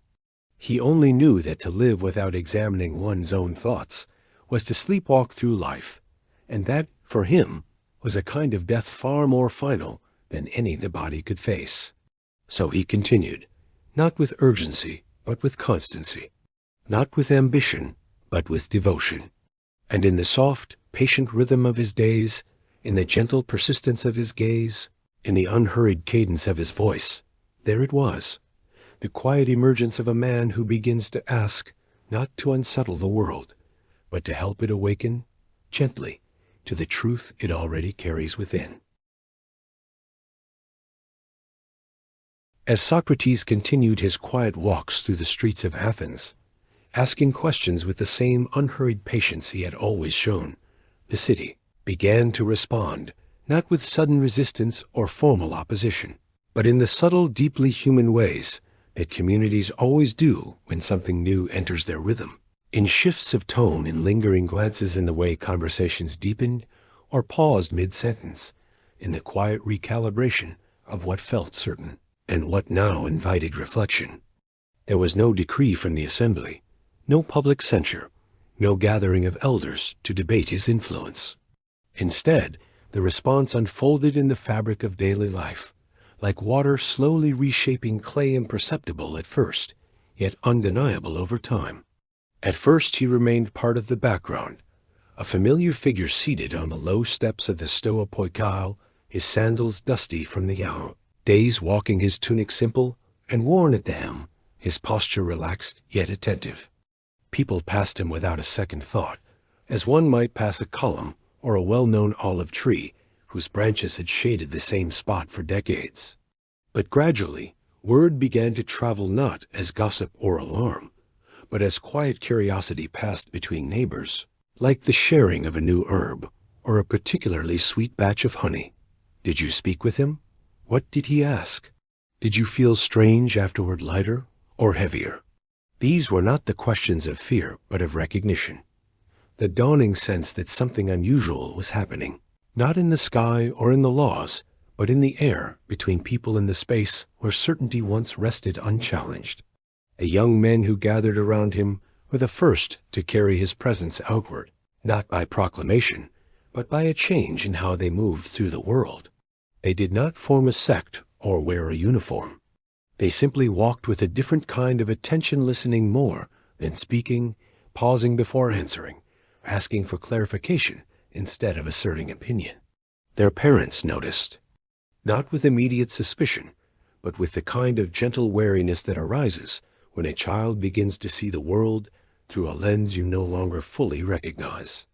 He only knew that to live without examining one's own thoughts was to sleepwalk through life, and that, for him, was a kind of death far more final than any the body could face. So he continued, not with urgency, but with constancy, not with ambition, but with devotion. And in the soft, patient rhythm of his days, in the gentle persistence of his gaze, in the unhurried cadence of his voice, there it was, the quiet emergence of a man who begins to ask, not to unsettle the world, but to help it awaken, gently, to the truth it already carries within. As Socrates continued his quiet walks through the streets of Athens, asking questions with the same unhurried patience he had always shown. The city began to respond, not with sudden resistance or formal opposition, but in the subtle, deeply human ways that communities always do when something new enters their rhythm. In shifts of tone, in lingering glances, in the way conversations deepened or paused mid-sentence, in the quiet recalibration of what felt certain and what now invited reflection. There was no decree from the assembly, no public censure, no gathering of elders to debate his influence. Instead, the response unfolded in the fabric of daily life, like water slowly reshaping clay, imperceptible at first, yet undeniable over time. At first he remained part of the background, a familiar figure seated on the low steps of the Stoa Poikile, his sandals dusty from the days walking, his tunic simple and worn at the hem, his posture relaxed yet attentive. People passed him without a second thought, as one might pass a column or a well-known olive tree whose branches had shaded the same spot for decades. But gradually, word began to travel not as gossip or alarm, but as quiet curiosity passed between neighbors, like the sharing of a new herb or a particularly sweet batch of honey. Did you speak with him? What did he ask? Did you feel strange afterward, lighter or heavier? These were not the questions of fear, but of recognition. The dawning sense that something unusual was happening, not in the sky or in the laws, but in the air between people, in the space where certainty once rested unchallenged. The young men who gathered around him were the first to carry his presence outward, not by proclamation, but by a change in how they moved through the world. They did not form a sect or wear a uniform. They simply walked with a different kind of attention, listening more than speaking, pausing before answering, asking for clarification instead of asserting opinion. Their parents noticed, not with immediate suspicion, but with the kind of gentle wariness that arises when a child begins to see the world through a lens you no longer fully recognize.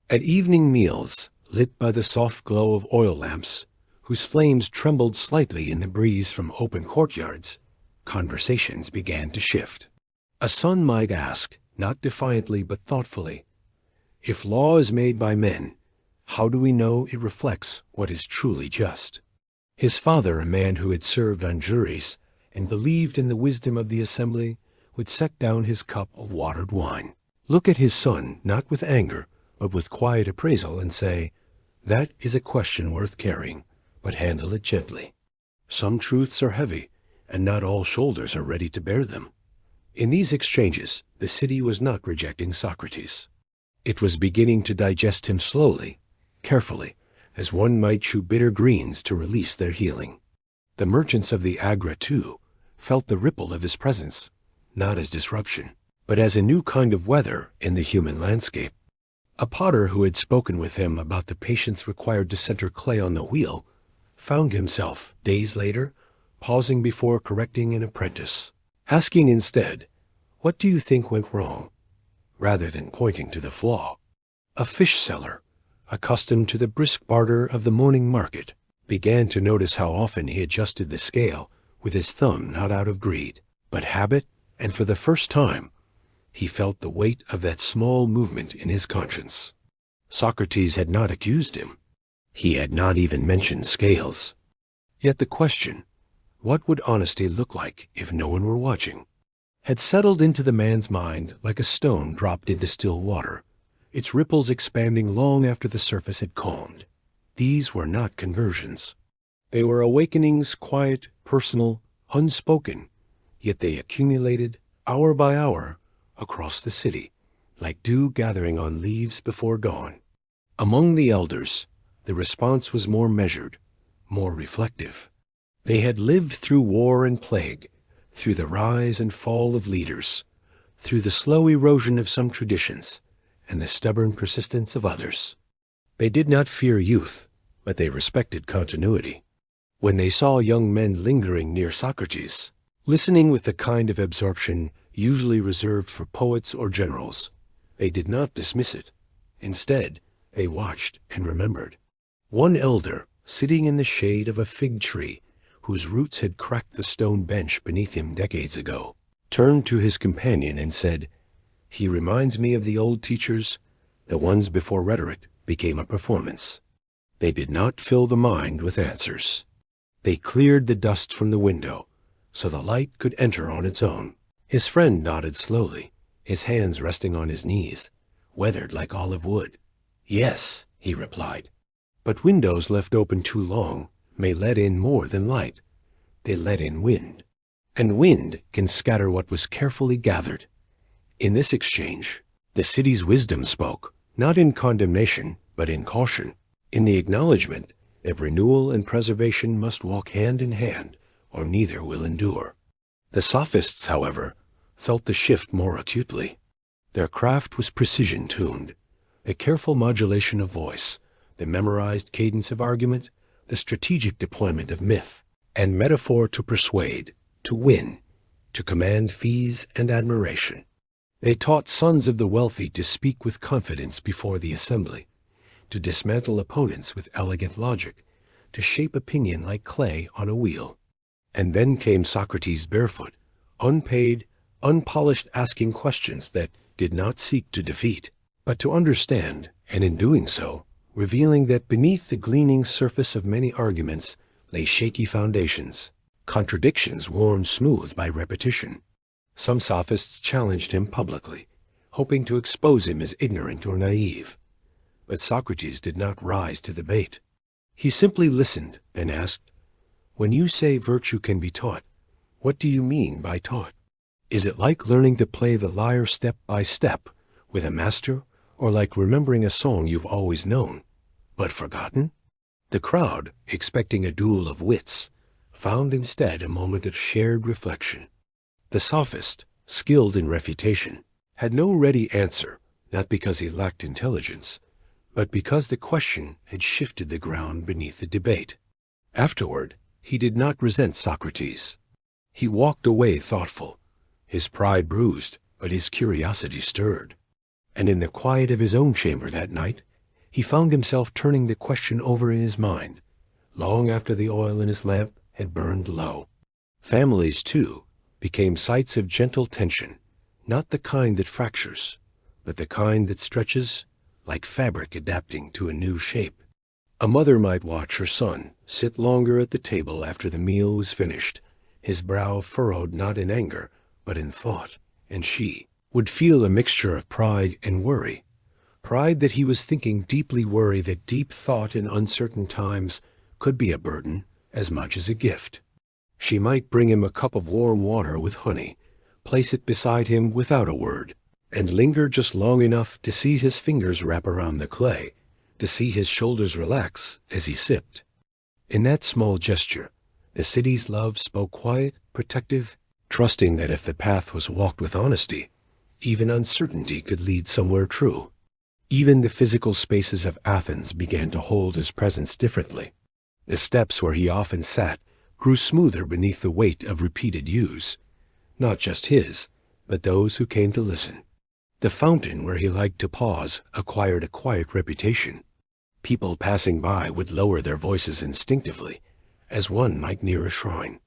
At evening meals, lit by the soft glow of oil lamps, whose flames trembled slightly in the breeze from open courtyards, conversations began to shift. A son might ask, not defiantly but thoughtfully, "If law is made by men, how do we know it reflects what is truly just?" His father, a man who had served on juries and believed in the wisdom of the assembly, would set down his cup of watered wine, look at his son not with anger but with quiet appraisal, and say, "That is a question worth carrying, but handle it gently. Some truths are heavy, and not all shoulders are ready to bear them." In these exchanges, the city was not rejecting Socrates. It was beginning to digest him slowly, carefully, as one might chew bitter greens to release their healing. The merchants of the Agra, too, felt the ripple of his presence, not as disruption, but as a new kind of weather in the human landscape. A potter who had spoken with him about the patience required to center clay on the wheel found himself, days later, pausing before correcting an apprentice, asking instead, "What do you think went wrong?" rather than pointing to the flaw. A fish seller, accustomed to the brisk barter of the morning market, began to notice how often he adjusted the scale with his thumb, not out of greed, but habit, and for the first time he felt the weight of that small movement in his conscience. Socrates had not accused him. He had not even mentioned scales. Yet the question, what would honesty look like if no one were watching, had settled into the man's mind like a stone dropped into still water, its ripples expanding long after the surface had calmed. These were not conversions. They were awakenings, quiet, personal, unspoken, yet they accumulated, hour by hour, across the city, like dew gathering on leaves before dawn. Among the elders, the response was more measured, more reflective. They had lived through war and plague, through the rise and fall of leaders, through the slow erosion of some traditions, and the stubborn persistence of others. They did not fear youth, but they respected continuity. When they saw young men lingering near Socrates, listening with the kind of absorption usually reserved for poets or generals, they did not dismiss it. Instead, they watched and remembered. One elder, sitting in the shade of a fig tree whose roots had cracked the stone bench beneath him decades ago, turned to his companion and said, He reminds me of the old teachers, the ones before rhetoric became a performance. They did not fill the mind with answers. They cleared the dust from the window, so the light could enter on its own. His friend nodded slowly, his hands resting on his knees, weathered like olive wood. Yes, he replied. But windows left open too long may let in more than light. They let in wind. And wind can scatter what was carefully gathered. In this exchange, the city's wisdom spoke, not in condemnation, but in caution, in the acknowledgement that renewal and preservation must walk hand in hand, or neither will endure. The sophists, however, felt the shift more acutely. Their craft was precision-tuned. The careful modulation of voice, the memorized cadence of argument, the strategic deployment of myth and metaphor to persuade, to win, to command fees and admiration. They taught sons of the wealthy to speak with confidence before the assembly, to dismantle opponents with elegant logic, to shape opinion like clay on a wheel. And then came Socrates barefoot, unpaid, unpolished, asking questions that did not seek to defeat, but to understand, and in doing so, revealing that beneath the gleaming surface of many arguments lay shaky foundations, contradictions worn smooth by repetition. Some sophists challenged him publicly, hoping to expose him as ignorant or naive. But Socrates did not rise to the bait. He simply listened and asked, "When you say virtue can be taught, what do you mean by taught? Is it like learning to play the lyre step by step with a master, or like remembering a song you've always known, but forgotten?" The crowd, expecting a duel of wits, found instead a moment of shared reflection. The sophist, skilled in refutation, had no ready answer, not because he lacked intelligence, but because the question had shifted the ground beneath the debate. Afterward, he did not resent Socrates. He walked away thoughtful, his pride bruised, but his curiosity stirred. And in the quiet of his own chamber that night, he found himself turning the question over in his mind, long after the oil in his lamp had burned low. Families, too, became sites of gentle tension, not the kind that fractures, but the kind that stretches like fabric adapting to a new shape. A mother might watch her son sit longer at the table after the meal was finished, his brow furrowed not in anger, but in thought, and she would feel a mixture of pride and worry. Pride that he was thinking deeply, worry that deep thought in uncertain times could be a burden as much as a gift. She might bring him a cup of warm water with honey, place it beside him without a word, and linger just long enough to see his fingers wrap around the clay, to see his shoulders relax as he sipped. In that small gesture, the city's love spoke quiet, protective, trusting that if the path was walked with honesty, even uncertainty could lead somewhere true. Even the physical spaces of Athens began to hold his presence differently. The steps where he often sat grew smoother beneath the weight of repeated use, not just his, but those who came to listen. The fountain where he liked to pause acquired a quiet reputation. People passing by would lower their voices instinctively, as one might near a shrine.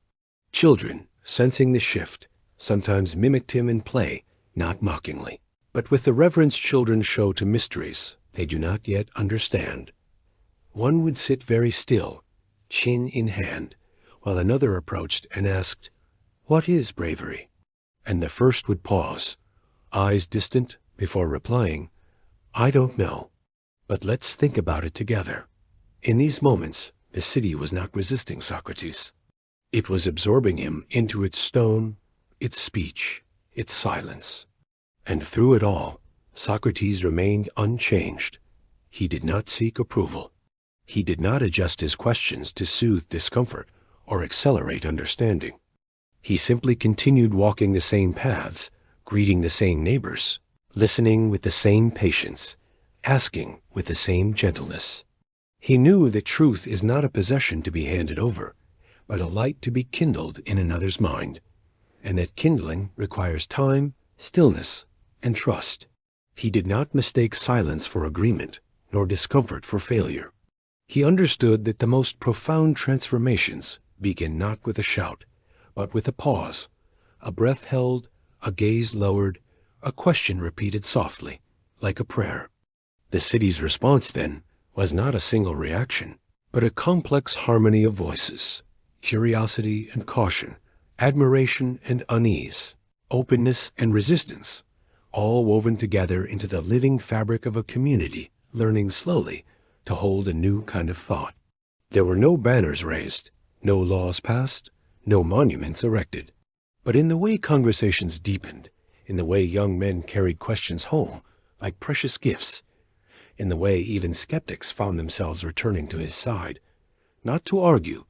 Children, sensing the shift, sometimes mimicked him in play, not mockingly, but with the reverence children show to mysteries they do not yet understand. One would sit very still, chin in hand, while another approached and asked, "What is bravery?" And the first would pause, eyes distant, before replying, "I don't know, but let's think about it together." In these moments, the city was not resisting Socrates. It was absorbing him into its stone, its speech, its silence. And through it all, Socrates remained unchanged. He did not seek approval. He did not adjust his questions to soothe discomfort or accelerate understanding. He simply continued walking the same paths, greeting the same neighbors, listening with the same patience, asking with the same gentleness. He knew that truth is not a possession to be handed over, but a light to be kindled in another's mind, and that kindling requires time, stillness, and trust. He did not mistake silence for agreement, nor discomfort for failure. He understood that the most profound transformations begin not with a shout, but with a pause, a breath held, a gaze lowered, a question repeated softly, like a prayer. The city's response, then, was not a single reaction, but a complex harmony of voices, curiosity and caution, admiration and unease, openness and resistance, all woven together into the living fabric of a community learning slowly to hold a new kind of thought. There were no banners raised, no laws passed, no monuments erected. But in the way conversations deepened, in the way young men carried questions home like precious gifts, in the way even skeptics found themselves returning to his side, not to argue,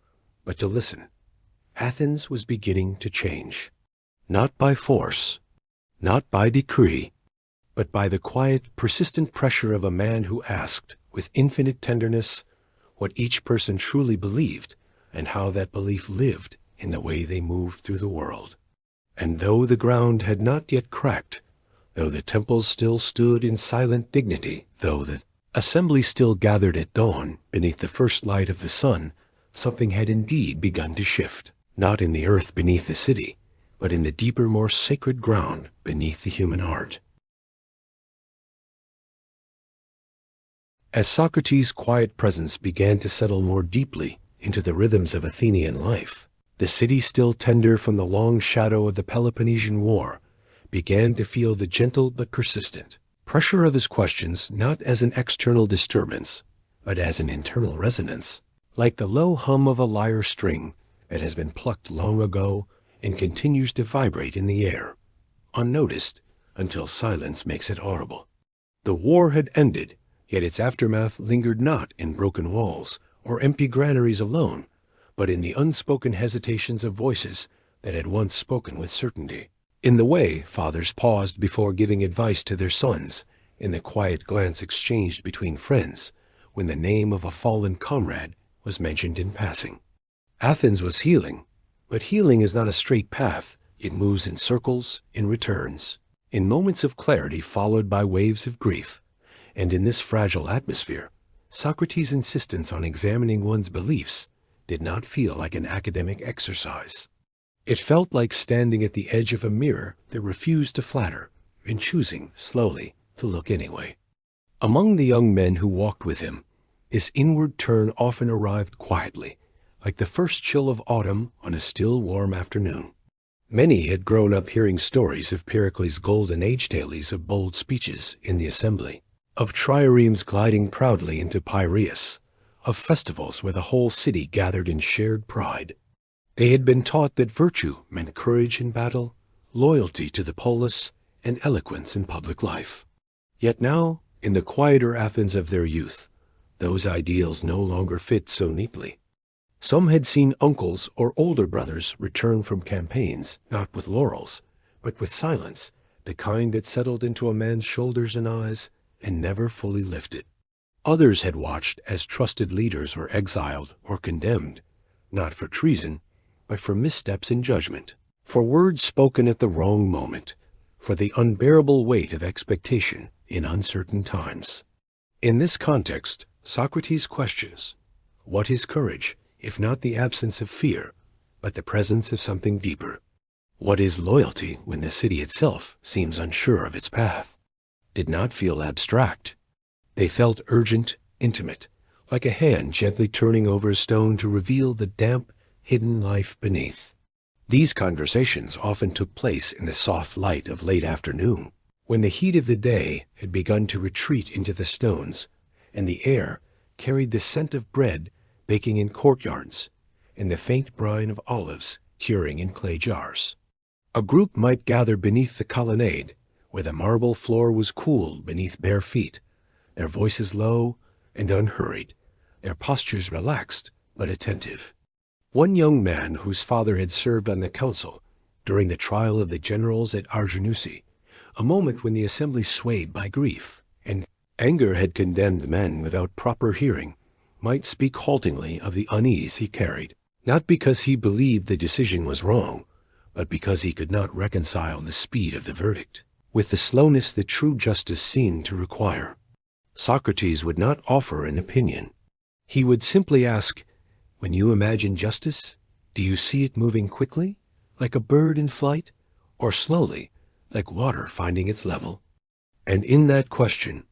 but to listen, Athens was beginning to change. Not by force, not by decree, but by the quiet, persistent pressure of a man who asked, with infinite tenderness, what each person truly believed and how that belief lived in the way they moved through the world. And though the ground had not yet cracked, though the temples still stood in silent dignity, though the assembly still gathered at dawn beneath the first light of the sun, something had indeed begun to shift, not in the earth beneath the city, but in the deeper, more sacred ground beneath the human heart. As Socrates' quiet presence began to settle more deeply into the rhythms of Athenian life, the city still tender from the long shadow of the Peloponnesian War began to feel the gentle but persistent pressure of his questions, not as an external disturbance, but as an internal resonance, like the low hum of a lyre string that has been plucked long ago and continues to vibrate in the air, unnoticed until silence makes it audible. The war had ended, yet its aftermath lingered not in broken walls or empty granaries alone, but in the unspoken hesitations of voices that had once spoken with certainty. In the way fathers paused before giving advice to their sons, in the quiet glance exchanged between friends, when the name of a fallen comrade was mentioned in passing. Athens was healing, but healing is not a straight path. It moves in circles, in returns, in moments of clarity followed by waves of grief. And in this fragile atmosphere, Socrates' insistence on examining one's beliefs did not feel like an academic exercise. It felt like standing at the edge of a mirror that refused to flatter, and choosing, slowly, to look anyway. Among the young men who walked with him, his inward turn often arrived quietly, like the first chill of autumn on a still warm afternoon. Many had grown up hearing stories of Pericles' golden age tales of bold speeches in the assembly, of triremes gliding proudly into Piraeus, of festivals where the whole city gathered in shared pride. They had been taught that virtue meant courage in battle, loyalty to the polis, and eloquence in public life. Yet now, in the quieter Athens of their youth, those ideals no longer fit so neatly. Some had seen uncles or older brothers return from campaigns, not with laurels, but with silence, the kind that settled into a man's shoulders and eyes and never fully lifted. Others had watched as trusted leaders were exiled or condemned, not for treason, but for missteps in judgment, for words spoken at the wrong moment, for the unbearable weight of expectation in uncertain times. In this context, Socrates questions, what is courage, if not the absence of fear, but the presence of something deeper? What is loyalty when the city itself seems unsure of its path? Did not feel abstract. They felt urgent, intimate, like a hand gently turning over a stone to reveal the damp, hidden life beneath. These conversations often took place in the soft light of late afternoon, when the heat of the day had begun to retreat into the stones, and the air carried the scent of bread baking in courtyards, and the faint brine of olives curing in clay jars. A group might gather beneath the colonnade, where the marble floor was cool beneath bare feet, their voices low and unhurried, their postures relaxed but attentive. One young man whose father had served on the council during the trial of the generals at Arginusi, a moment when the assembly swayed by grief, and anger had condemned men without proper hearing, might speak haltingly of the unease he carried, not because he believed the decision was wrong, but because he could not reconcile the speed of the verdict with the slowness that true justice seemed to require. Socrates would not offer an opinion. He would simply ask, when you imagine justice, do you see it moving quickly, like a bird in flight, or slowly, like water finding its level. And in that question,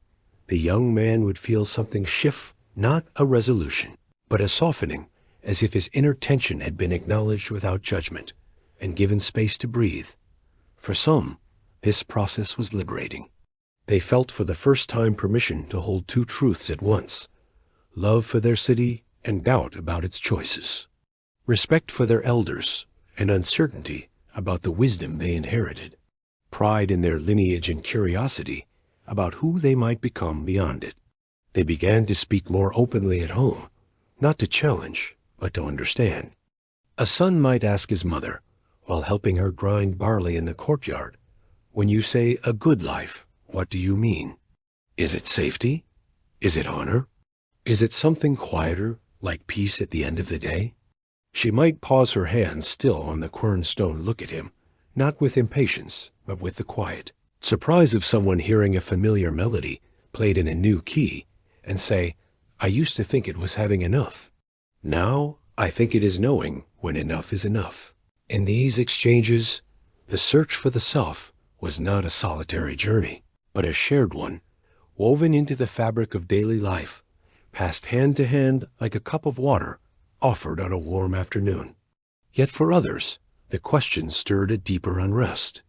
the young man would feel something shift, not a resolution, but a softening, as if his inner tension had been acknowledged without judgment and given space to breathe. For some, this process was liberating. They felt for the first time permission to hold two truths at once: love for their city and doubt about its choices, respect for their elders and uncertainty about the wisdom they inherited, pride in their lineage and curiosity about who they might become beyond it. They began to speak more openly at home, not to challenge, but to understand. A son might ask his mother, while helping her grind barley in the courtyard, "When you say a good life, what do you mean? Is it safety? Is it honor? Is it something quieter, like peace at the end of the day?" She might pause her hand still on the quernstone, look at him, not with impatience, but with the quiet surprise of someone hearing a familiar melody played in a new key, and say, "I used to think it was having enough. Now I think it is knowing when enough is enough." In these exchanges, the search for the self was not a solitary journey, but a shared one, woven into the fabric of daily life, passed hand to hand like a cup of water offered on a warm afternoon. Yet for others, the question stirred a deeper unrest.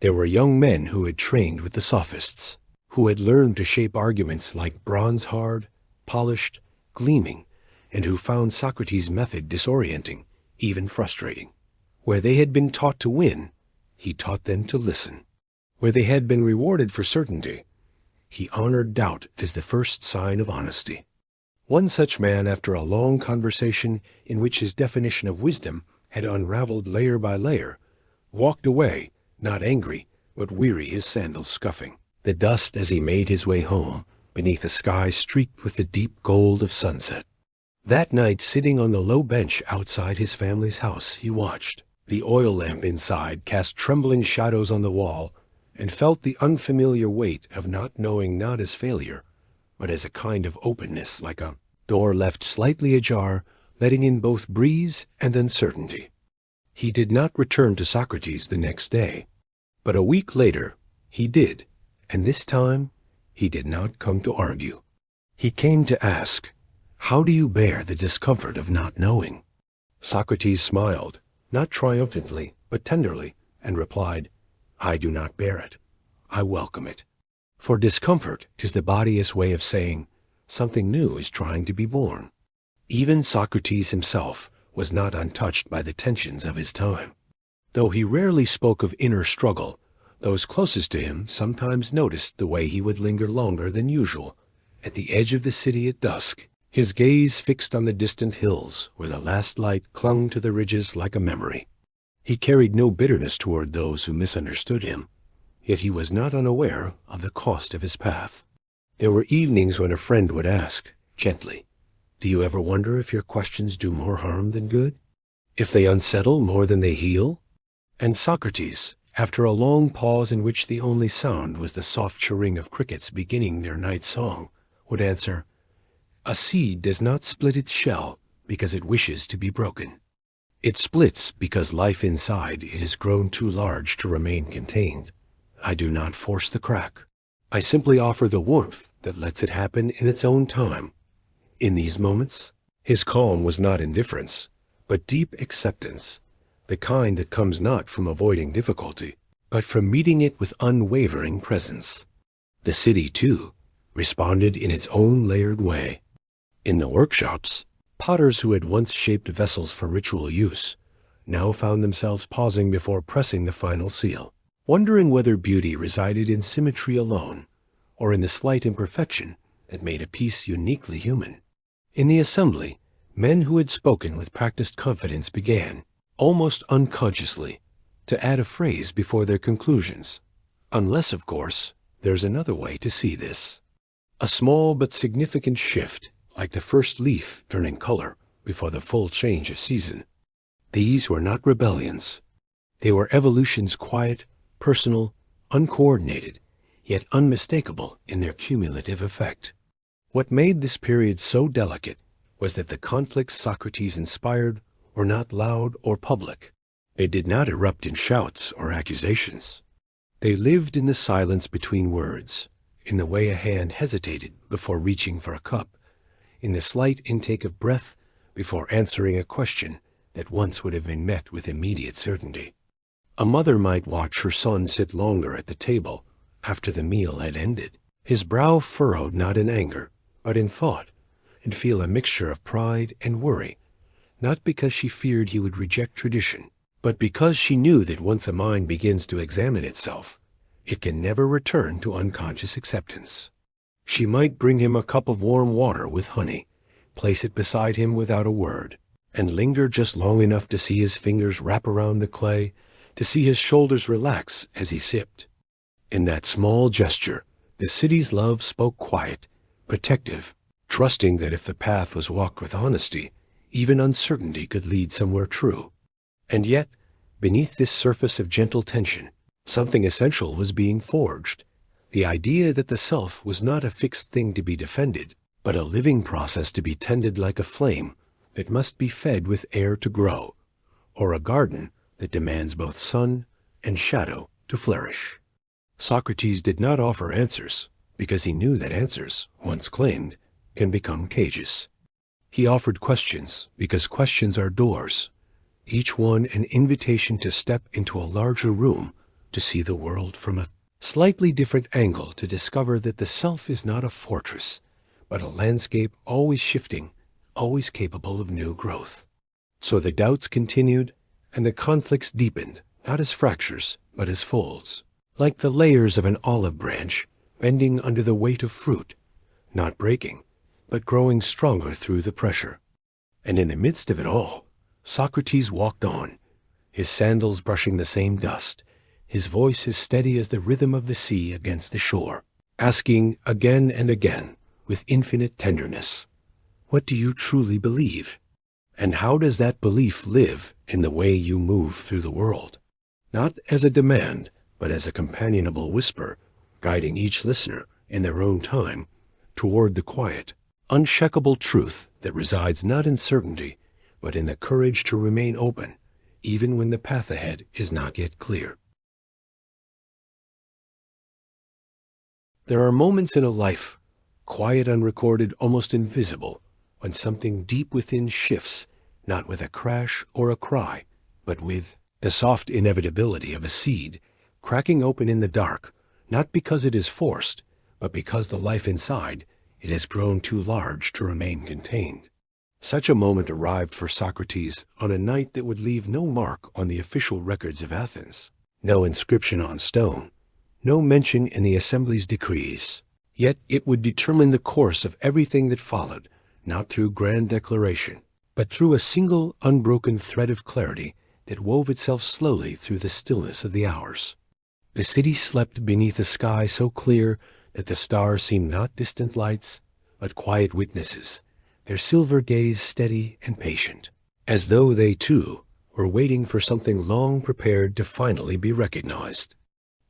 There were young men who had trained with the sophists, who had learned to shape arguments like bronze-hard, polished, gleaming, and who found Socrates' method disorienting, even frustrating. Where they had been taught to win, he taught them to listen. Where they had been rewarded for certainty, he honored doubt as the first sign of honesty. One such man, after a long conversation in which his definition of wisdom had unraveled layer by layer, walked away, not angry, but weary, his sandals scuffing the dust as he made his way home, beneath a sky streaked with the deep gold of sunset. That night, sitting on the low bench outside his family's house, he watched. The oil lamp inside cast trembling shadows on the wall, and felt the unfamiliar weight of not knowing, not as failure, but as a kind of openness, like a door left slightly ajar, letting in both breeze and uncertainty. He did not return to Socrates the next day, but a week later he did, and this time he did not come to argue. He came to ask, "How do you bear the discomfort of not knowing?" Socrates smiled, not triumphantly, but tenderly, and replied, "I do not bear it. I welcome it." For discomfort is the body's way of saying, something new is trying to be born. Even Socrates himself was not untouched by the tensions of his time. Though he rarely spoke of inner struggle, those closest to him sometimes noticed the way he would linger longer than usual at the edge of the city at dusk, his gaze fixed on the distant hills where the last light clung to the ridges like a memory. He carried no bitterness toward those who misunderstood him, yet he was not unaware of the cost of his path. There were evenings when a friend would ask, gently, "Do you ever wonder if your questions do more harm than good? If they unsettle more than they heal?" And Socrates, after a long pause in which the only sound was the soft chirring of crickets beginning their night song, would answer, "A seed does not split its shell because it wishes to be broken. It splits because life inside it has grown too large to remain contained. I do not force the crack. I simply offer the warmth that lets it happen in its own time." In these moments, his calm was not indifference, but deep acceptance, the kind that comes not from avoiding difficulty, but from meeting it with unwavering presence. The city, too, responded in its own layered way. In the workshops, potters who had once shaped vessels for ritual use now found themselves pausing before pressing the final seal, wondering whether beauty resided in symmetry alone, or in the slight imperfection that made a piece uniquely human. In the assembly, men who had spoken with practiced confidence began, almost unconsciously, to add a phrase before their conclusions, unless, of course, there's another way to see this. A small but significant shift, like the first leaf turning color before the full change of season. These were not rebellions. They were evolutions, quiet, personal, uncoordinated, yet unmistakable in their cumulative effect. What made this period so delicate was that the conflicts Socrates inspired were not loud or public. They did not erupt in shouts or accusations. They lived in the silence between words, in the way a hand hesitated before reaching for a cup, in the slight intake of breath before answering a question that once would have been met with immediate certainty. A mother might watch her son sit longer at the table after the meal had ended, his brow furrowed not in anger, but in thought, and feel a mixture of pride and worry, not because she feared he would reject tradition, but because she knew that once a mind begins to examine itself, it can never return to unconscious acceptance. She might bring him a cup of warm water with honey, place it beside him without a word, and linger just long enough to see his fingers wrap around the clay, to see his shoulders relax as he sipped. In that small gesture, the city's love spoke quiet, protective, trusting that if the path was walked with honesty, even uncertainty could lead somewhere true. And yet, beneath this surface of gentle tension, something essential was being forged. The idea that the self was not a fixed thing to be defended, but a living process to be tended like a flame that must be fed with air to grow, or a garden that demands both sun and shadow to flourish. Socrates did not offer answers, because he knew that answers, once claimed, can become cages. He offered questions, because questions are doors, each one an invitation to step into a larger room, to see the world from a slightly different angle, to discover that the self is not a fortress, but a landscape always shifting, always capable of new growth. So the doubts continued, and the conflicts deepened, not as fractures, but as folds, like the layers of an olive branch bending under the weight of fruit, not breaking, but growing stronger through the pressure. And in the midst of it all, Socrates walked on, his sandals brushing the same dust, his voice as steady as the rhythm of the sea against the shore, asking again and again, with infinite tenderness, "What do you truly believe? And how does that belief live in the way you move through the world?" Not as a demand, but as a companionable whisper, guiding each listener, in their own time, toward the quiet, unshakable truth that resides not in certainty, but in the courage to remain open, even when the path ahead is not yet clear. There are moments in a life, quiet, unrecorded, almost invisible, when something deep within shifts, not with a crash or a cry, but with the soft inevitability of a seed cracking open in the dark, not because it is forced, but because the life inside it has grown too large to remain contained. Such a moment arrived for Socrates on a night that would leave no mark on the official records of Athens, no inscription on stone, no mention in the assembly's decrees. Yet it would determine the course of everything that followed, not through grand declaration, but through a single unbroken thread of clarity that wove itself slowly through the stillness of the hours. The city slept beneath a sky so clear that the stars seemed not distant lights, but quiet witnesses, their silver gaze steady and patient, as though they, too, were waiting for something long prepared to finally be recognized.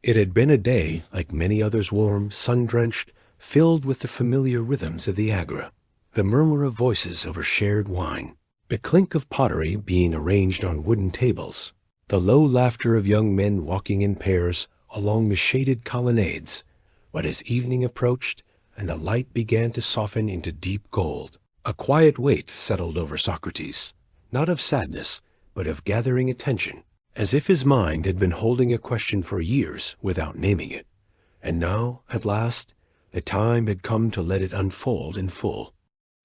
It had been a day, like many others, warm, sun-drenched, filled with the familiar rhythms of the agora, the murmur of voices over shared wine, the clink of pottery being arranged on wooden tables, the low laughter of young men walking in pairs along the shaded colonnades. But as evening approached and the light began to soften into deep gold, a quiet weight settled over Socrates, not of sadness, but of gathering attention, as if his mind had been holding a question for years without naming it, and now, at last, the time had come to let it unfold in full.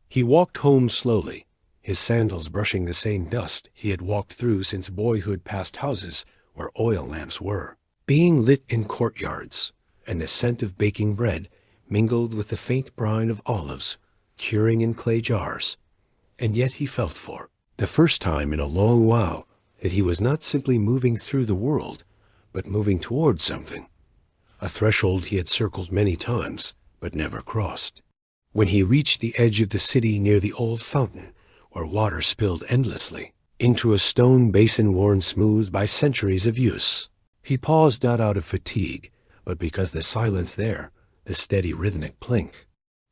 He walked home slowly, his sandals brushing the same dust he had walked through since boyhood past houses where oil lamps were, being lit in courtyards, and the scent of baking bread mingled with the faint brine of olives curing in clay jars. And yet he felt for the first time in a long while that he was not simply moving through the world, but moving towards something, a threshold he had circled many times, but never crossed. When he reached the edge of the city near the old fountain, where water spilled endlessly into a stone basin worn smooth by centuries of use, he paused not out of fatigue, but because the silence there, the steady rhythmic plink,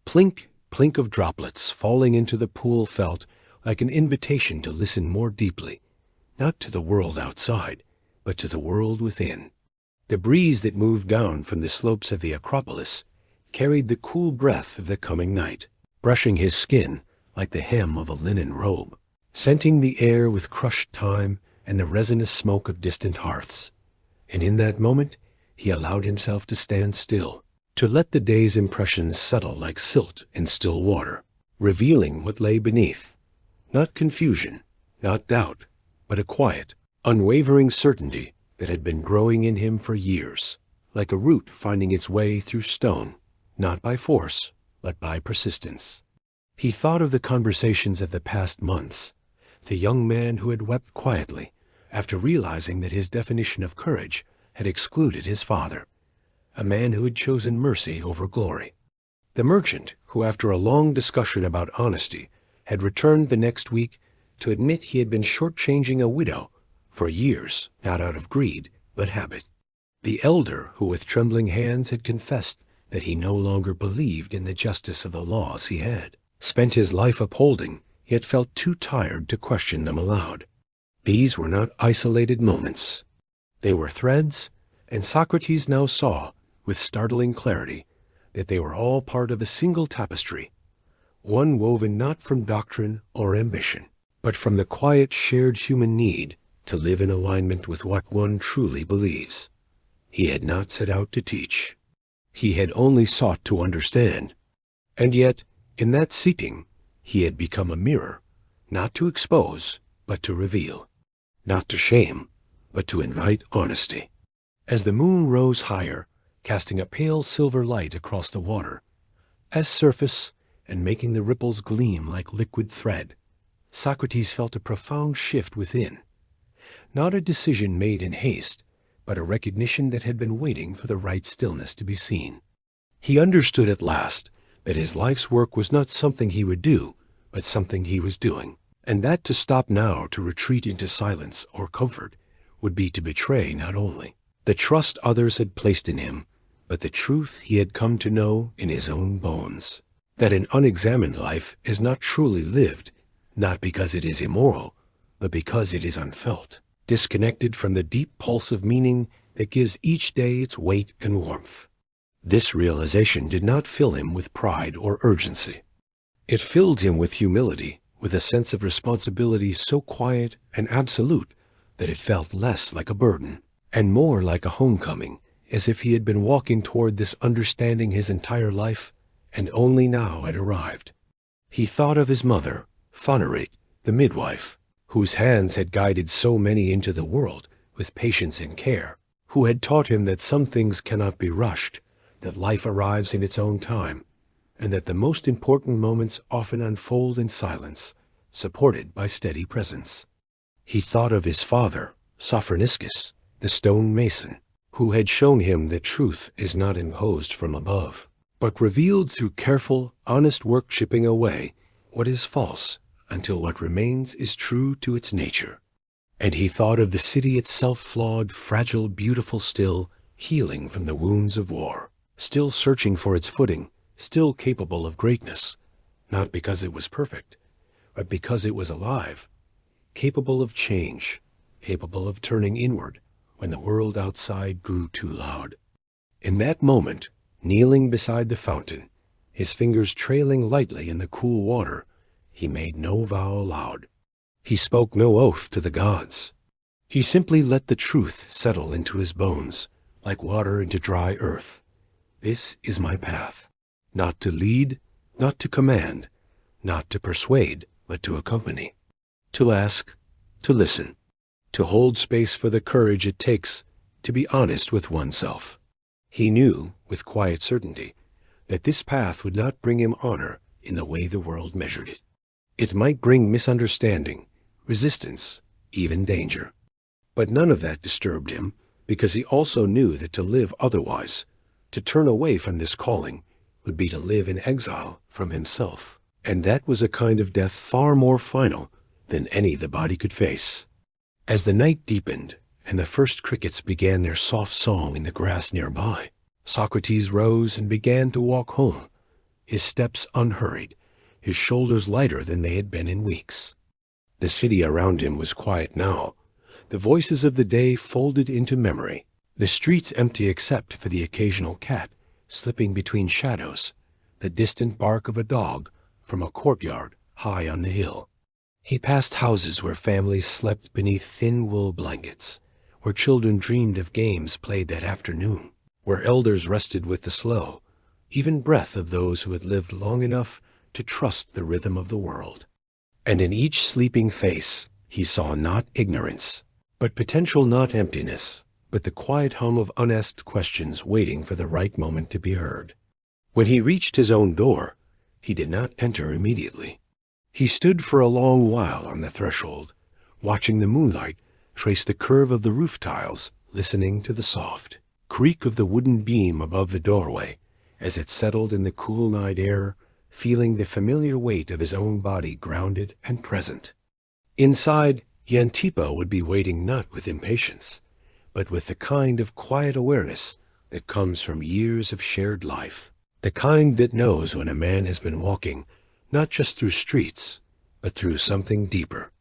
plink, plink of droplets falling into the pool felt like an invitation to listen more deeply, not to the world outside, but to the world within. The breeze that moved down from the slopes of the Acropolis carried the cool breath of the coming night, brushing his skin like the hem of a linen robe, scenting the air with crushed time and the resinous smoke of distant hearths. And in that moment he allowed himself to stand still, to let the day's impressions settle like silt in still water, revealing what lay beneath. Not confusion, not doubt, but a quiet, unwavering certainty that had been growing in him for years, like a root finding its way through stone, not by force, but by persistence. He thought of the conversations of the past months, the young man who had wept quietly after realizing that his definition of courage had excluded his father, a man who had chosen mercy over glory. The merchant who, after a long discussion about honesty, had returned the next week to admit he had been shortchanging a widow for years, not out of greed, but habit. The elder who with trembling hands had confessed that he no longer believed in the justice of the laws he had spent his life upholding, yet felt too tired to question them aloud. These were not isolated moments. They were threads, and Socrates now saw, with startling clarity, that they were all part of a single tapestry, one woven not from doctrine or ambition, but from the quiet shared human need to live in alignment with what one truly believes. He had not set out to teach. He had only sought to understand. And yet, in that seeking, he had become a mirror, not to expose, but to reveal, not to shame, but to invite honesty. As the moon rose higher, casting a pale silver light across the water, as surface and making the ripples gleam like liquid thread, Socrates felt a profound shift within. Not a decision made in haste, but a recognition that had been waiting for the right stillness to be seen. He understood at last that his life's work was not something he would do, but something he was doing, and that to stop now to retreat into silence or comfort would be to betray not only the trust others had placed in him, but the truth he had come to know in his own bones, that an unexamined life is not truly lived, not because it is immoral, but because it is unfelt, disconnected from the deep pulse of meaning that gives each day its weight and warmth. This realization did not fill him with pride or urgency. It filled him with humility, with a sense of responsibility so quiet and absolute that it felt less like a burden and more like a homecoming, as if he had been walking toward this understanding his entire life and only now had arrived. He thought of his mother, Phanerate, the midwife, whose hands had guided so many into the world with patience and care, who had taught him that some things cannot be rushed, that life arrives in its own time, and that the most important moments often unfold in silence, supported by steady presence. He thought of his father, Socrates, the stone mason, who had shown him that truth is not imposed from above, but revealed through careful, honest work, chipping away what is false until what remains is true to its nature. And he thought of the city itself, flawed, fragile, beautiful still, healing from the wounds of war, still searching for its footing, still capable of greatness, not because it was perfect, but because it was alive, capable of change, capable of turning inward when the world outside grew too loud. In that moment, kneeling beside the fountain, his fingers trailing lightly in the cool water, he made no vow aloud. He spoke no oath to the gods. He simply let the truth settle into his bones, like water into dry earth. This is my path, not to lead, not to command, not to persuade, but to accompany, to ask, to listen, to hold space for the courage it takes to be honest with oneself. He knew, with quiet certainty, that this path would not bring him honor in the way the world measured it. It might bring misunderstanding, resistance, even danger. But none of that disturbed him, because he also knew that to live otherwise, to turn away from this calling, would be to live in exile from himself. And that was a kind of death far more final than any the body could face. As the night deepened, and the first crickets began their soft song in the grass nearby, Socrates rose and began to walk home, his steps unhurried, his shoulders lighter than they had been in weeks. The city around him was quiet now, the voices of the day folded into memory, The streets empty except for the occasional cat slipping between shadows, the distant bark of a dog from a courtyard high on the hill. He passed houses where families slept beneath thin wool blankets, where children dreamed of games played that afternoon, where elders rested with the slow, even breath of those who had lived long enough to trust the rhythm of the world. And in each sleeping face he saw not ignorance, but potential, not emptiness, but the quiet hum of unasked questions waiting for the right moment to be heard. When he reached his own door, he did not enter immediately. He stood for a long while on the threshold, watching the moonlight trace the curve of the roof tiles, listening to the soft creak of the wooden beam above the doorway as it settled in the cool night air, feeling the familiar weight of his own body grounded and present. Inside, Yantipa would be waiting not with impatience, but with the kind of quiet awareness that comes from years of shared life, the kind that knows when a man has been walking not just through streets, but through something deeper.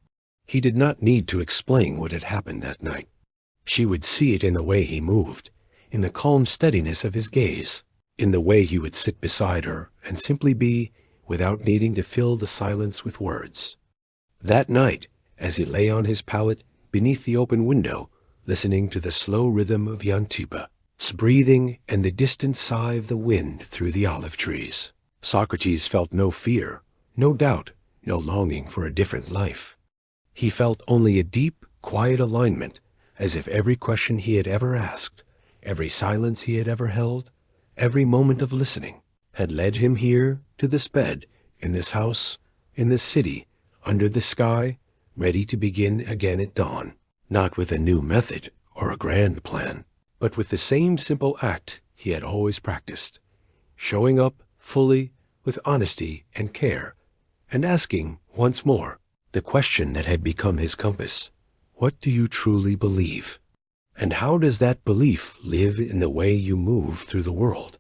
He did not need to explain what had happened that night. She would see it in the way he moved, in the calm steadiness of his gaze, in the way he would sit beside her and simply be, without needing to fill the silence with words. That night, as he lay on his pallet beneath the open window, listening to the slow rhythm of Yantipa's breathing and the distant sigh of the wind through the olive trees, Socrates felt no fear, no doubt, no longing for a different life. He felt only a deep, quiet alignment, as if every question he had ever asked, every silence he had ever held, every moment of listening, had led him here to this bed, in this house, in this city, under the sky, ready to begin again at dawn, not with a new method or a grand plan, but with the same simple act he had always practiced, showing up fully with honesty and care, and asking once more the question that had become his compass: what do you truly believe? And how does that belief live in the way you move through the world?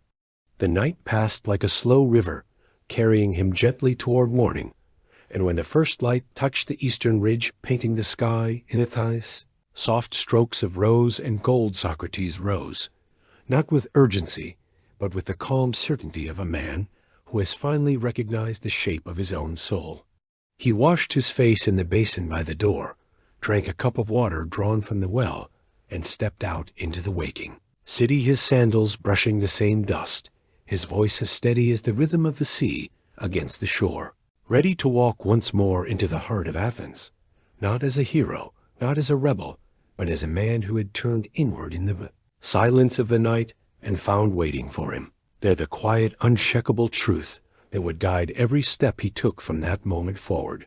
The night passed like a slow river, carrying him gently toward morning, and when the first light touched the eastern ridge painting the sky in Athens, soft strokes of rose and gold, Socrates rose, not with urgency, but with the calm certainty of a man who has finally recognized the shape of his own soul. He washed his face in the basin by the door, drank a cup of water drawn from the well, and stepped out into the waking city, his sandals brushing the same dust, his voice as steady as the rhythm of the sea against the shore, ready to walk once more into the heart of Athens, not as a hero, not as a rebel, but as a man who had turned inward in the silence of the night and found waiting for him there the quiet, unshakable truth that would guide every step he took from that moment forward.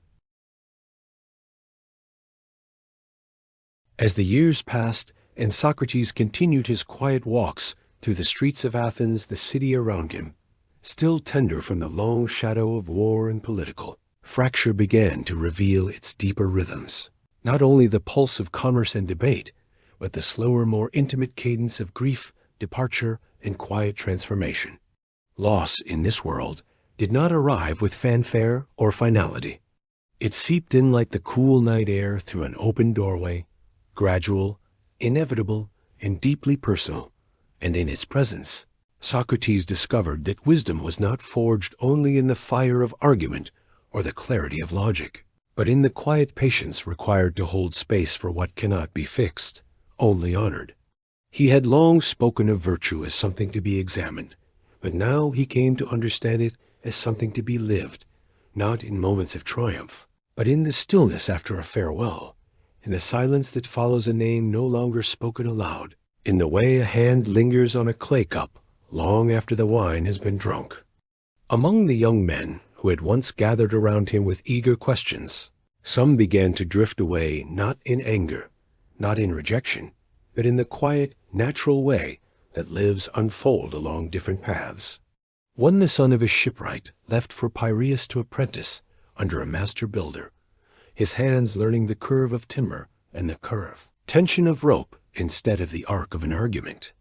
As the years passed and Socrates continued his quiet walks through the streets of Athens, the city around him, still tender from the long shadow of war and political fracture, began to reveal its deeper rhythms, not only the pulse of commerce and debate, but the slower, more intimate cadence of grief, departure, and quiet transformation. Loss in this world did not arrive with fanfare or finality. It seeped in like the cool night air through an open doorway, gradual, inevitable, and deeply personal, and in its presence, Socrates discovered that wisdom was not forged only in the fire of argument or the clarity of logic, but in the quiet patience required to hold space for what cannot be fixed, only honored. He had long spoken of virtue as something to be examined, but now he came to understand it as something to be lived, not in moments of triumph, but in the stillness after a farewell, in the silence that follows a name no longer spoken aloud, in the way a hand lingers on a clay cup long after the wine has been drunk. Among the young men who had once gathered around him with eager questions, some began to drift away, not in anger, not in rejection, but in the quiet, natural way that lives unfold along different paths. One, the son of a shipwright, left for Piraeus to apprentice under a master builder, his hands learning the curve of timber and the curve tension of rope instead of the arc of an argument.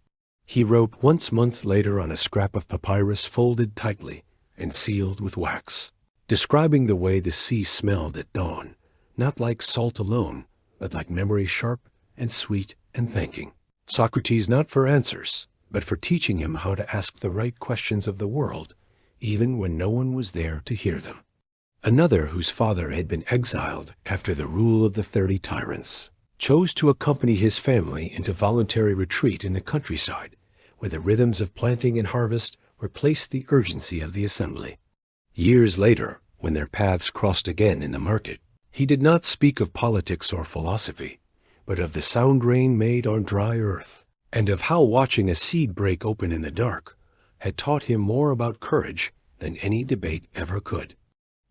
He wrote once months later on a scrap of papyrus folded tightly and sealed with wax, describing the way the sea smelled at dawn, not like salt alone, but like memory sharp and sweet and thanking. Socrates not for answers, but for teaching him how to ask the right questions of the world, even when no one was there to hear them. Another, whose father had been exiled after the rule of the 30 tyrants, chose to accompany his family into voluntary retreat in the countryside, where the rhythms of planting and harvest replaced the urgency of the assembly. Years later, when their paths crossed again in the market, he did not speak of politics or philosophy, but of the sound rain made on dry earth, and of how watching a seed break open in the dark had taught him more about courage than any debate ever could.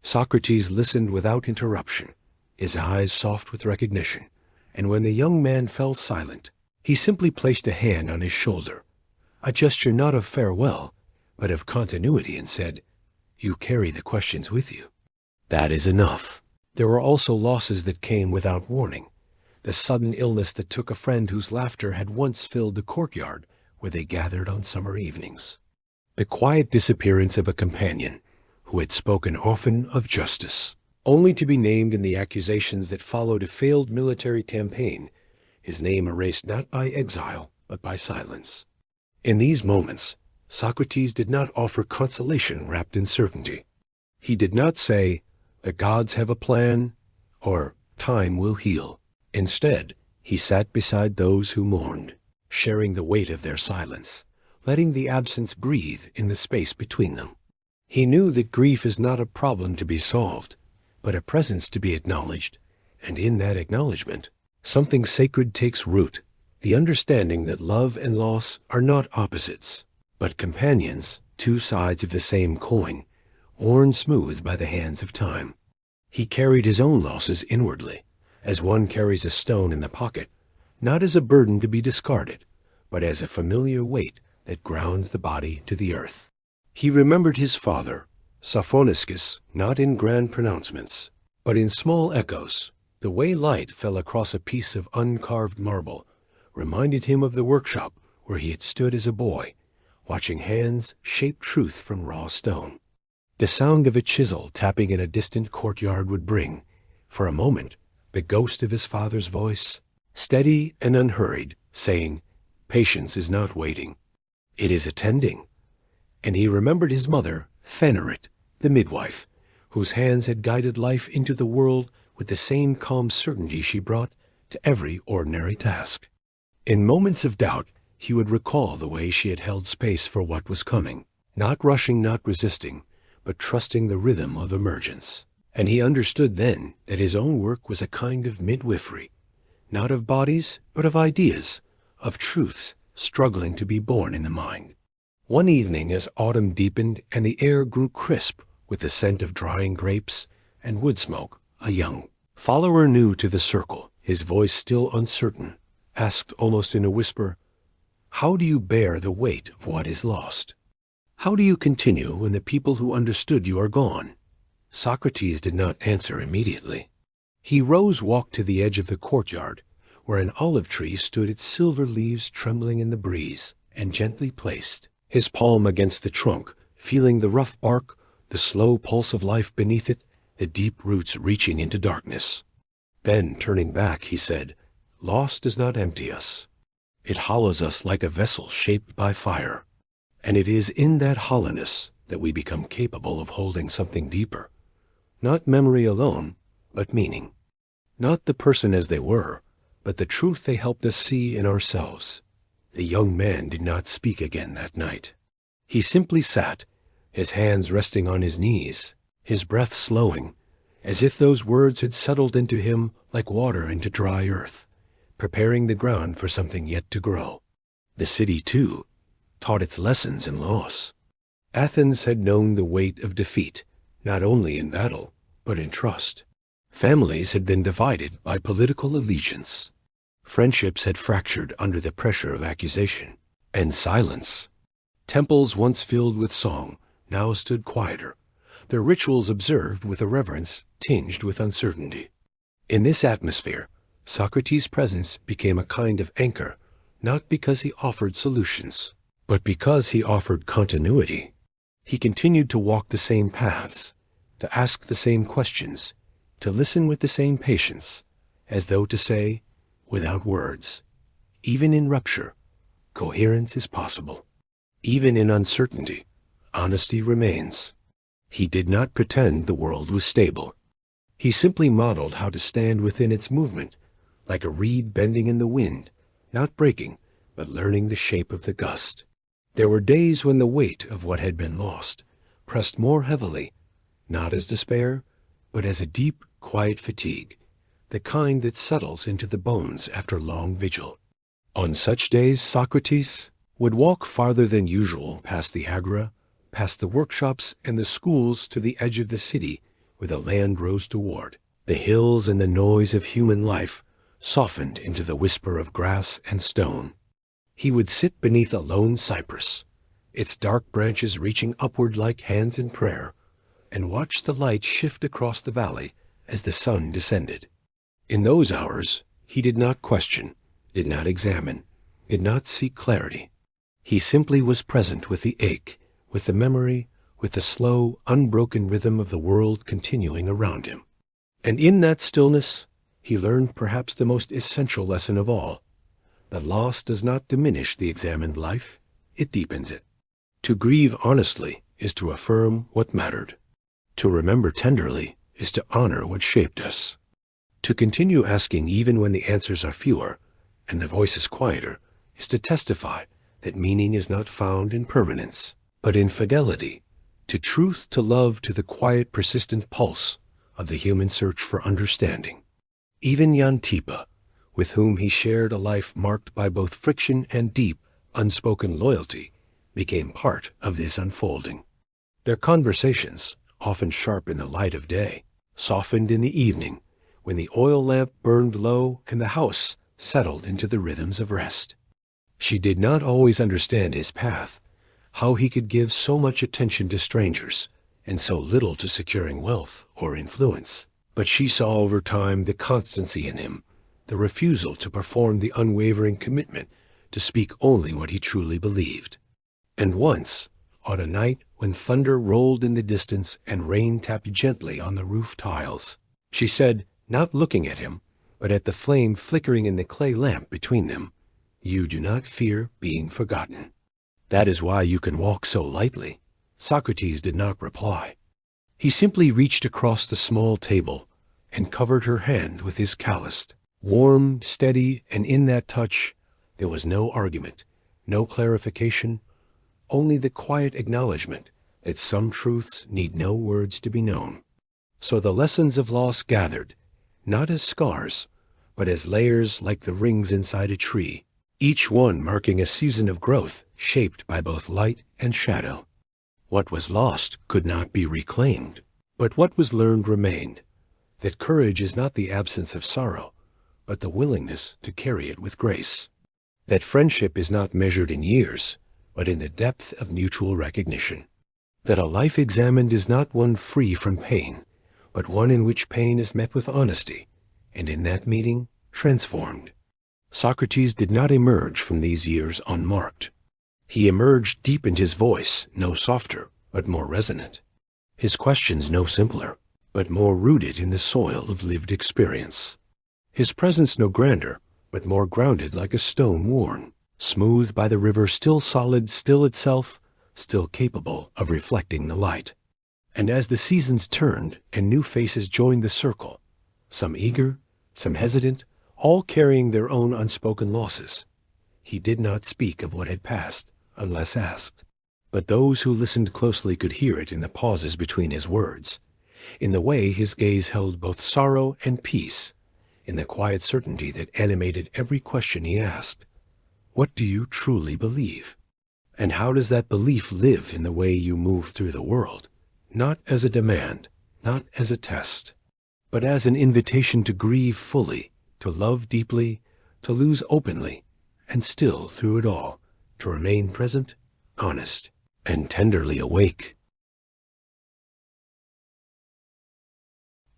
Socrates listened without interruption, his eyes soft with recognition, and when the young man fell silent, he simply placed a hand on his shoulder, a gesture not of farewell, but of continuity, and said, "You carry the questions with you. That is enough." There were also losses that came without warning. The sudden illness that took a friend whose laughter had once filled the courtyard where they gathered on summer evenings. The quiet disappearance of a companion who had spoken often of justice, only to be named in the accusations that followed a failed military campaign, his name erased not by exile, but by silence. In these moments, Socrates did not offer consolation wrapped in certainty. He did not say, "The gods have a plan," or "Time will heal." Instead, he sat beside those who mourned, sharing the weight of their silence, letting the absence breathe in the space between them. He knew that grief is not a problem to be solved, but a presence to be acknowledged, and in that acknowledgement, something sacred takes root, the understanding that love and loss are not opposites, but companions, two sides of the same coin, worn smooth by the hands of time. He carried his own losses inwardly, as one carries a stone in the pocket, not as a burden to be discarded, but as a familiar weight that grounds the body to the earth. He remembered his father, Sophoniscus, not in grand pronouncements, but in small echoes. The way light fell across a piece of uncarved marble reminded him of the workshop where he had stood as a boy, watching hands shape truth from raw stone. The sound of a chisel tapping in a distant courtyard would bring, for a moment, the ghost of his father's voice, steady and unhurried, saying, "Patience is not waiting. It is attending." And he remembered his mother, Phanerit, the midwife, whose hands had guided life into the world with the same calm certainty she brought to every ordinary task. In moments of doubt, he would recall the way she had held space for what was coming, not rushing, not resisting, but trusting the rhythm of emergence. And he understood then that his own work was a kind of midwifery, not of bodies, but of ideas, of truths struggling to be born in the mind. One evening, as autumn deepened and the air grew crisp with the scent of drying grapes and wood smoke, a young follower new to the circle, his voice still uncertain, asked almost in a whisper, "How do you bear the weight of what is lost? How do you continue when the people who understood you are gone?" Socrates did not answer immediately. He rose, walked to the edge of the courtyard, where an olive tree stood, its silver leaves trembling in the breeze, and gently placed his palm against the trunk, feeling the rough bark, the slow pulse of life beneath it, the deep roots reaching into darkness. Then, turning back, he said, "Loss does not empty us. It hollows us like a vessel shaped by fire. And it is in that hollowness that we become capable of holding something deeper. Not memory alone, but meaning. Not the person as they were, but the truth they helped us see in ourselves." The young man did not speak again that night. He simply sat, his hands resting on his knees, his breath slowing, as if those words had settled into him like water into dry earth, preparing the ground for something yet to grow. The city, too, taught its lessons in loss. Athens had known the weight of defeat, not only in battle, but in trust. Families had been divided by political allegiance. Friendships had fractured under the pressure of accusation and silence. Temples once filled with song now stood quieter, their rituals observed with a reverence tinged with uncertainty. In this atmosphere, Socrates' presence became a kind of anchor, not because he offered solutions, but because he offered continuity. He continued to walk the same paths, to ask the same questions, to listen with the same patience, as though to say, without words, Even in rupture, coherence is possible. Even in uncertainty, honesty remains. He did not pretend the world was stable. He simply modeled how to stand within its movement, like a reed bending in the wind, not breaking, but learning the shape of the gust. There were days when the weight of what had been lost pressed more heavily, not as despair, but as a deep, quiet fatigue, the kind that settles into the bones after long vigil. On such days, Socrates would walk farther than usual past the agora, past the workshops and the schools to the edge of the city where the land rose toward. The hills and the noise of human life softened into the whisper of grass and stone. He would sit beneath a lone cypress, its dark branches reaching upward like hands in prayer, and watch the light shift across the valley as the sun descended. In those hours, he did not question, did not examine, did not seek clarity. He simply was present with the ache, with the memory, with the slow, unbroken rhythm of the world continuing around him. And in that stillness, he learned perhaps the most essential lesson of all. The loss does not diminish the examined life, it deepens it. To grieve honestly is to affirm what mattered. To remember tenderly is to honor what shaped us. To continue asking even when the answers are fewer and the voice is quieter is to testify that meaning is not found in permanence, but in fidelity, to truth, to love, to the quiet, persistent pulse of the human search for understanding. Even Yantipa, with whom he shared a life marked by both friction and deep, unspoken loyalty, became part of this unfolding. Their conversations, often sharp in the light of day, softened in the evening, when the oil lamp burned low and the house settled into the rhythms of rest. She did not always understand his path, how he could give so much attention to strangers and so little to securing wealth or influence. But she saw over time the constancy in him, the refusal to perform, the unwavering commitment to speak only what he truly believed. And once, on a night when thunder rolled in the distance and rain tapped gently on the roof tiles, she said, not looking at him, but at the flame flickering in the clay lamp between them, "You do not fear being forgotten. That is why you can walk so lightly." Socrates did not reply. He simply reached across the small table and covered her hand with his calloused, warm, steady, and in that touch there was no argument, no clarification, only the quiet acknowledgement that some truths need no words to be known. So the lessons of loss gathered, not as scars, but as layers like the rings inside a tree, each one marking a season of growth shaped by both light and shadow. What was lost could not be reclaimed, but what was learned remained, that courage is not the absence of sorrow, but the willingness to carry it with grace, that friendship is not measured in years, but in the depth of mutual recognition, that a life examined is not one free from pain, but one in which pain is met with honesty, and in that meeting, transformed. Socrates did not emerge from these years unmarked. He emerged deepened his voice, no softer, but more resonant. His questions no simpler, but more rooted in the soil of lived experience. His presence no grander, but more grounded like a stone worn, smooth by the river, still solid, still itself, still capable of reflecting the light. And as the seasons turned and new faces joined the circle, some eager, some hesitant, all carrying their own unspoken losses, he did not speak of what had passed unless asked. But those who listened closely could hear it in the pauses between his words, in the way his gaze held both sorrow and peace, in the quiet certainty that animated every question he asked. What do you truly believe? And how does that belief live in the way you move through the world? Not as a demand, not as a test, but as an invitation to grieve fully, to love deeply, to lose openly, and still, through it all, to remain present, honest, and tenderly awake.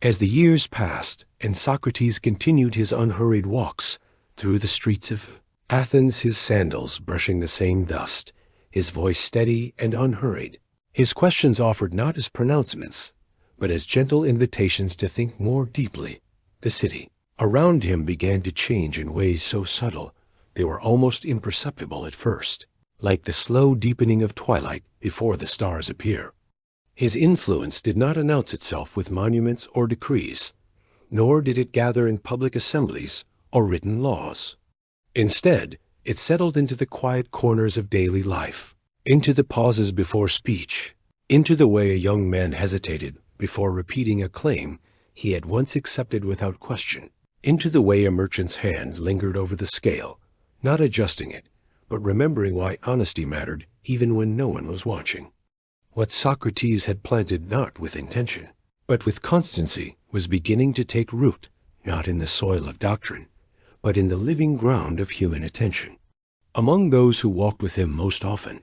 As the years passed and Socrates continued his unhurried walks through the streets of Athens, his sandals brushing the same dust, his voice steady and unhurried, his questions offered not as pronouncements, but as gentle invitations to think more deeply, the city around him began to change in ways so subtle They were almost imperceptible at first, like the slow deepening of twilight before the stars appear. His influence did not announce itself with monuments or decrees, nor did it gather in public assemblies or written laws. Instead, it settled into the quiet corners of daily life, into the pauses before speech, into the way a young man hesitated before repeating a claim he had once accepted without question, into the way a merchant's hand lingered over the scale, not adjusting it, but remembering why honesty mattered even when no one was watching. What Socrates had planted not with intention, but with constancy, was beginning to take root, not in the soil of doctrine, but in the living ground of human attention. Among those who walked with him most often,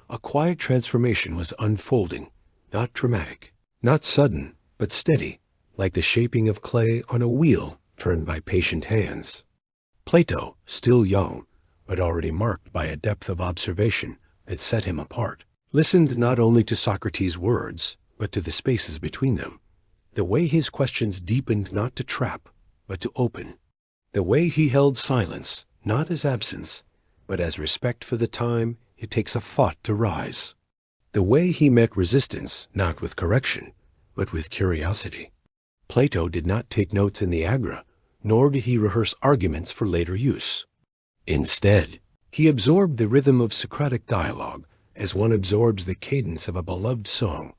a quiet transformation was unfolding, not dramatic, not sudden, but steady, like the shaping of clay on a wheel turned by patient hands. Plato, still young, but already marked by a depth of observation that set him apart, listened not only to Socrates' words, but to the spaces between them. The way his questions deepened not to trap, but to open. The way he held silence, not as absence, but as respect for the time it takes a thought to rise. The way he met resistance, not with correction, but with curiosity. Plato did not take notes in the Agra, nor did he rehearse arguments for later use. Instead, he absorbed the rhythm of Socratic dialogue as one absorbs the cadence of a beloved song,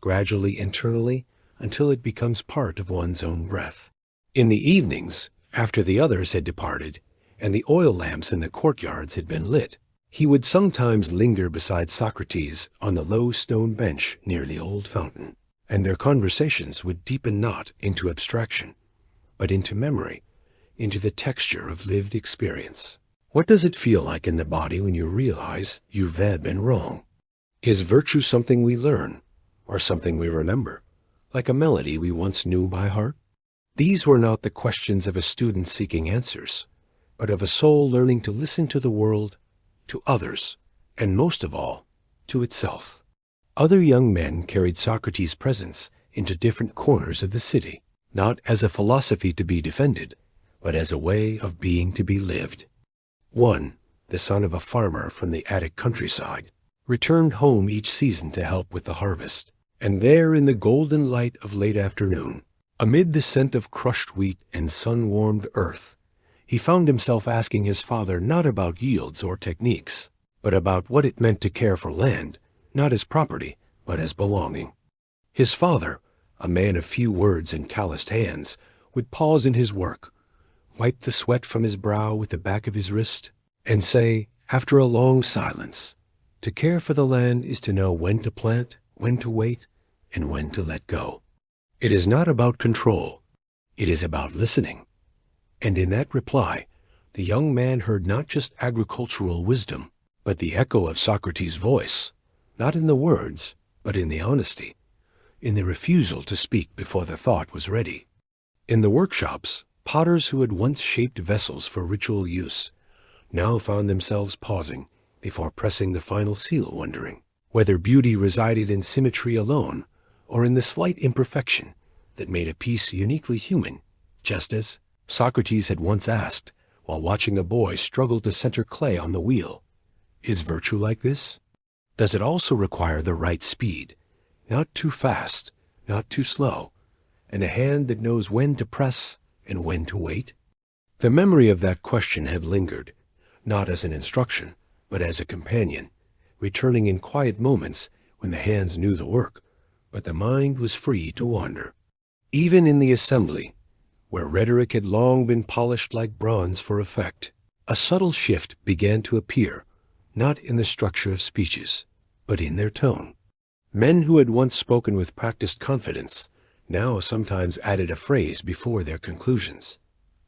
gradually internally until it becomes part of one's own breath. In the evenings, after the others had departed, and the oil lamps in the courtyards had been lit, he would sometimes linger beside Socrates on the low stone bench near the old fountain, and their conversations would deepen not into abstraction, but into memory, into the texture of lived experience. What does it feel like in the body when you realize you've been wrong? Is virtue something we learn, or something we remember, like a melody we once knew by heart? These were not the questions of a student seeking answers, but of a soul learning to listen to the world, to others, and most of all, to itself. Other young men carried Socrates' presence into different corners of the city, not as a philosophy to be defended, but as a way of being to be lived. One, the son of a farmer from the Attic countryside, returned home each season to help with the harvest, and there in the golden light of late afternoon, amid the scent of crushed wheat and sun-warmed earth, he found himself asking his father not about yields or techniques, but about what it meant to care for land, not as property, but as belonging. His father, a man of few words and calloused hands, would pause in his work, wipe the sweat from his brow with the back of his wrist, and say, after a long silence, to care for the land is to know when to plant, when to wait, and when to let go. It is not about control. It is about listening. And in that reply, the young man heard not just agricultural wisdom, but the echo of Socrates' voice, not in the words, but in the honesty, in the refusal to speak before the thought was ready. In the workshops, potters who had once shaped vessels for ritual use now found themselves pausing before pressing the final seal, wondering whether beauty resided in symmetry alone or in the slight imperfection that made a piece uniquely human, just as Socrates had once asked while watching a boy struggle to center clay on the wheel, "Is virtue like this? Does it also require the right speed, not too fast, not too slow, and a hand that knows when to press and when to wait?" The memory of that question had lingered, not as an instruction, but as a companion, returning in quiet moments when the hands knew the work, but the mind was free to wander. Even in the assembly, where rhetoric had long been polished like bronze for effect, a subtle shift began to appear, not in the structure of speeches, but in their tone. Men who had once spoken with practiced confidence now sometimes added a phrase before their conclusions.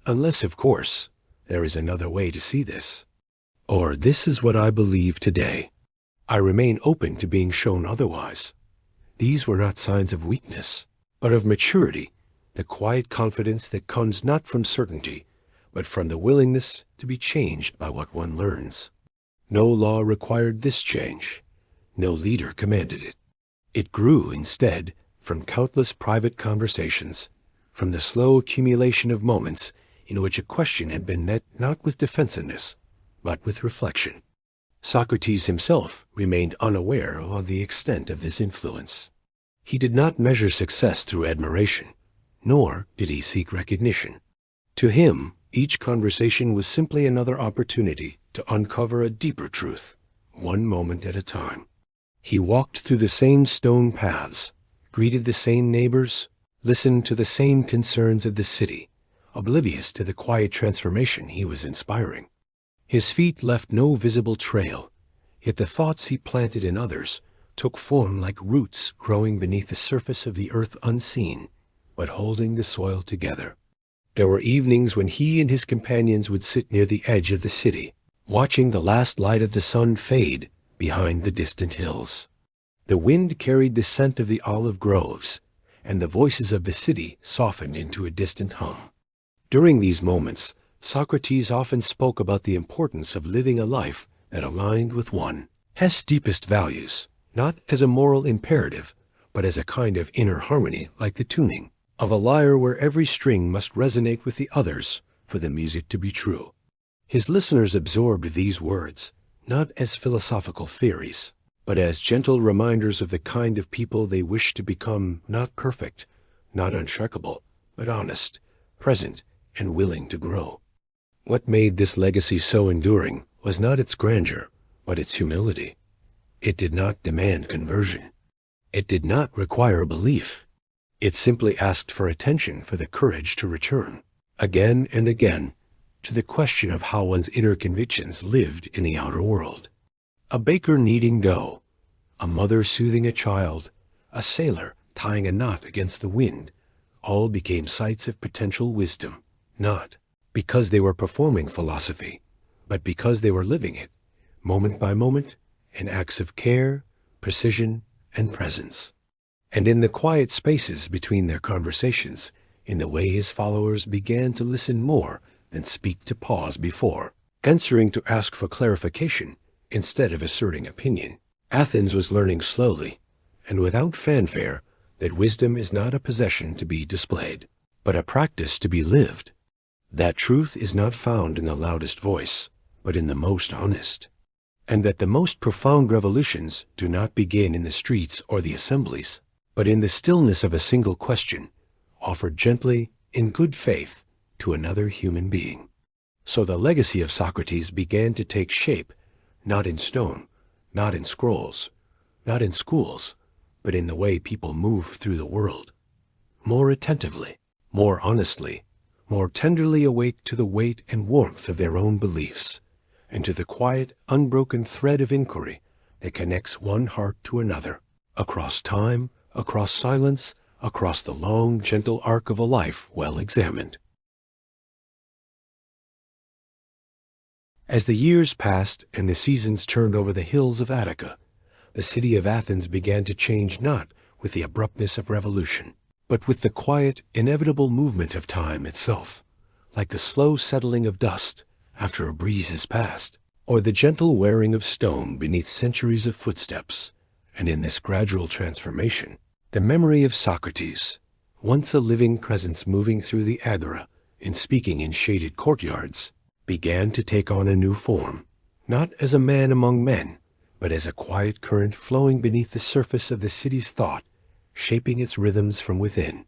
Unless, of course, there is another way to see this. Or, this is what I believe today. I remain open to being shown otherwise. These were not signs of weakness, but of maturity, the quiet confidence that comes not from certainty, but from the willingness to be changed by what one learns. No law required this change. No leader commanded it. It grew, instead, from countless private conversations, from the slow accumulation of moments in which a question had been met not with defensiveness, but with reflection. Socrates himself remained unaware of the extent of this influence. He did not measure success through admiration, nor did he seek recognition. To him, each conversation was simply another opportunity to uncover a deeper truth, one moment at a time. He walked through the same stone paths, greeted the same neighbors, listened to the same concerns of the city, oblivious to the quiet transformation he was inspiring. His feet left no visible trail, yet the thoughts he planted in others took form like roots growing beneath the surface of the earth unseen, but holding the soil together. There were evenings when he and his companions would sit near the edge of the city, watching the last light of the sun fade behind the distant hills. The wind carried the scent of the olive groves, and the voices of the city softened into a distant hum. During these moments, Socrates often spoke about the importance of living a life that aligned with one's deepest values, not as a moral imperative, but as a kind of inner harmony, like the tuning of a lyre where every string must resonate with the others for the music to be true. His listeners absorbed these words, not as philosophical theories, but as gentle reminders of the kind of people they wished to become, not perfect, not unshakable, but honest, present, and willing to grow. What made this legacy so enduring was not its grandeur, but its humility. It did not demand conversion. It did not require belief. It simply asked for attention, for the courage to return, again and again, to the question of how one's inner convictions lived in the outer world. A baker kneading dough, a mother soothing a child, a sailor tying a knot against the wind, all became sites of potential wisdom, not because they were performing philosophy, but because they were living it, moment by moment, in acts of care, precision, and presence. And in the quiet spaces between their conversations, in the way his followers began to listen more than speak to pause before, answering to ask for clarification instead of asserting opinion, Athens was learning slowly, and without fanfare, that wisdom is not a possession to be displayed, but a practice to be lived. That truth is not found in the loudest voice, but in the most honest. And that the most profound revolutions do not begin in the streets or the assemblies, but in the stillness of a single question, offered gently, in good faith, to another human being. So the legacy of Socrates began to take shape, not in stone, not in scrolls, not in schools, but in the way people move through the world, more attentively, more honestly, more tenderly awake to the weight and warmth of their own beliefs, and to the quiet, unbroken thread of inquiry that connects one heart to another, across time, across silence, across the long, gentle arc of a life well examined. As the years passed and the seasons turned over the hills of Attica, the city of Athens began to change not with the abruptness of revolution, but with the quiet, inevitable movement of time itself, like the slow settling of dust after a breeze has passed, or the gentle wearing of stone beneath centuries of footsteps. And in this gradual transformation, the memory of Socrates, once a living presence moving through the agora and speaking in shaded courtyards, began to take on a new form, not as a man among men, but as a quiet current flowing beneath the surface of the city's thought, shaping its rhythms from within.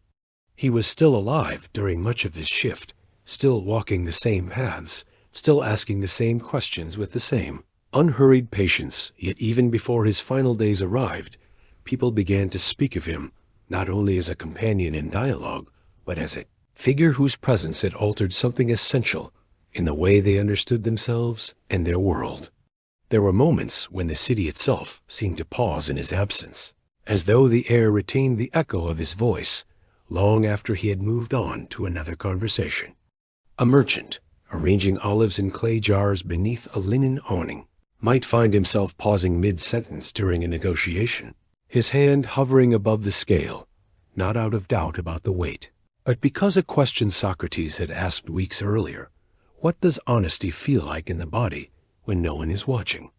He was still alive during much of this shift, still walking the same paths, still asking the same questions with the same unhurried patience, yet even before his final days arrived, people began to speak of him not only as a companion in dialogue, but as a figure whose presence had altered something essential in the way they understood themselves and their world. There were moments when the city itself seemed to pause in his absence, as though the air retained the echo of his voice long after he had moved on to another conversation. A merchant, arranging olives in clay jars beneath a linen awning, might find himself pausing mid-sentence during a negotiation, his hand hovering above the scale, not out of doubt about the weight, but because a question Socrates had asked weeks earlier, "What does honesty feel like in the body when no one is watching?"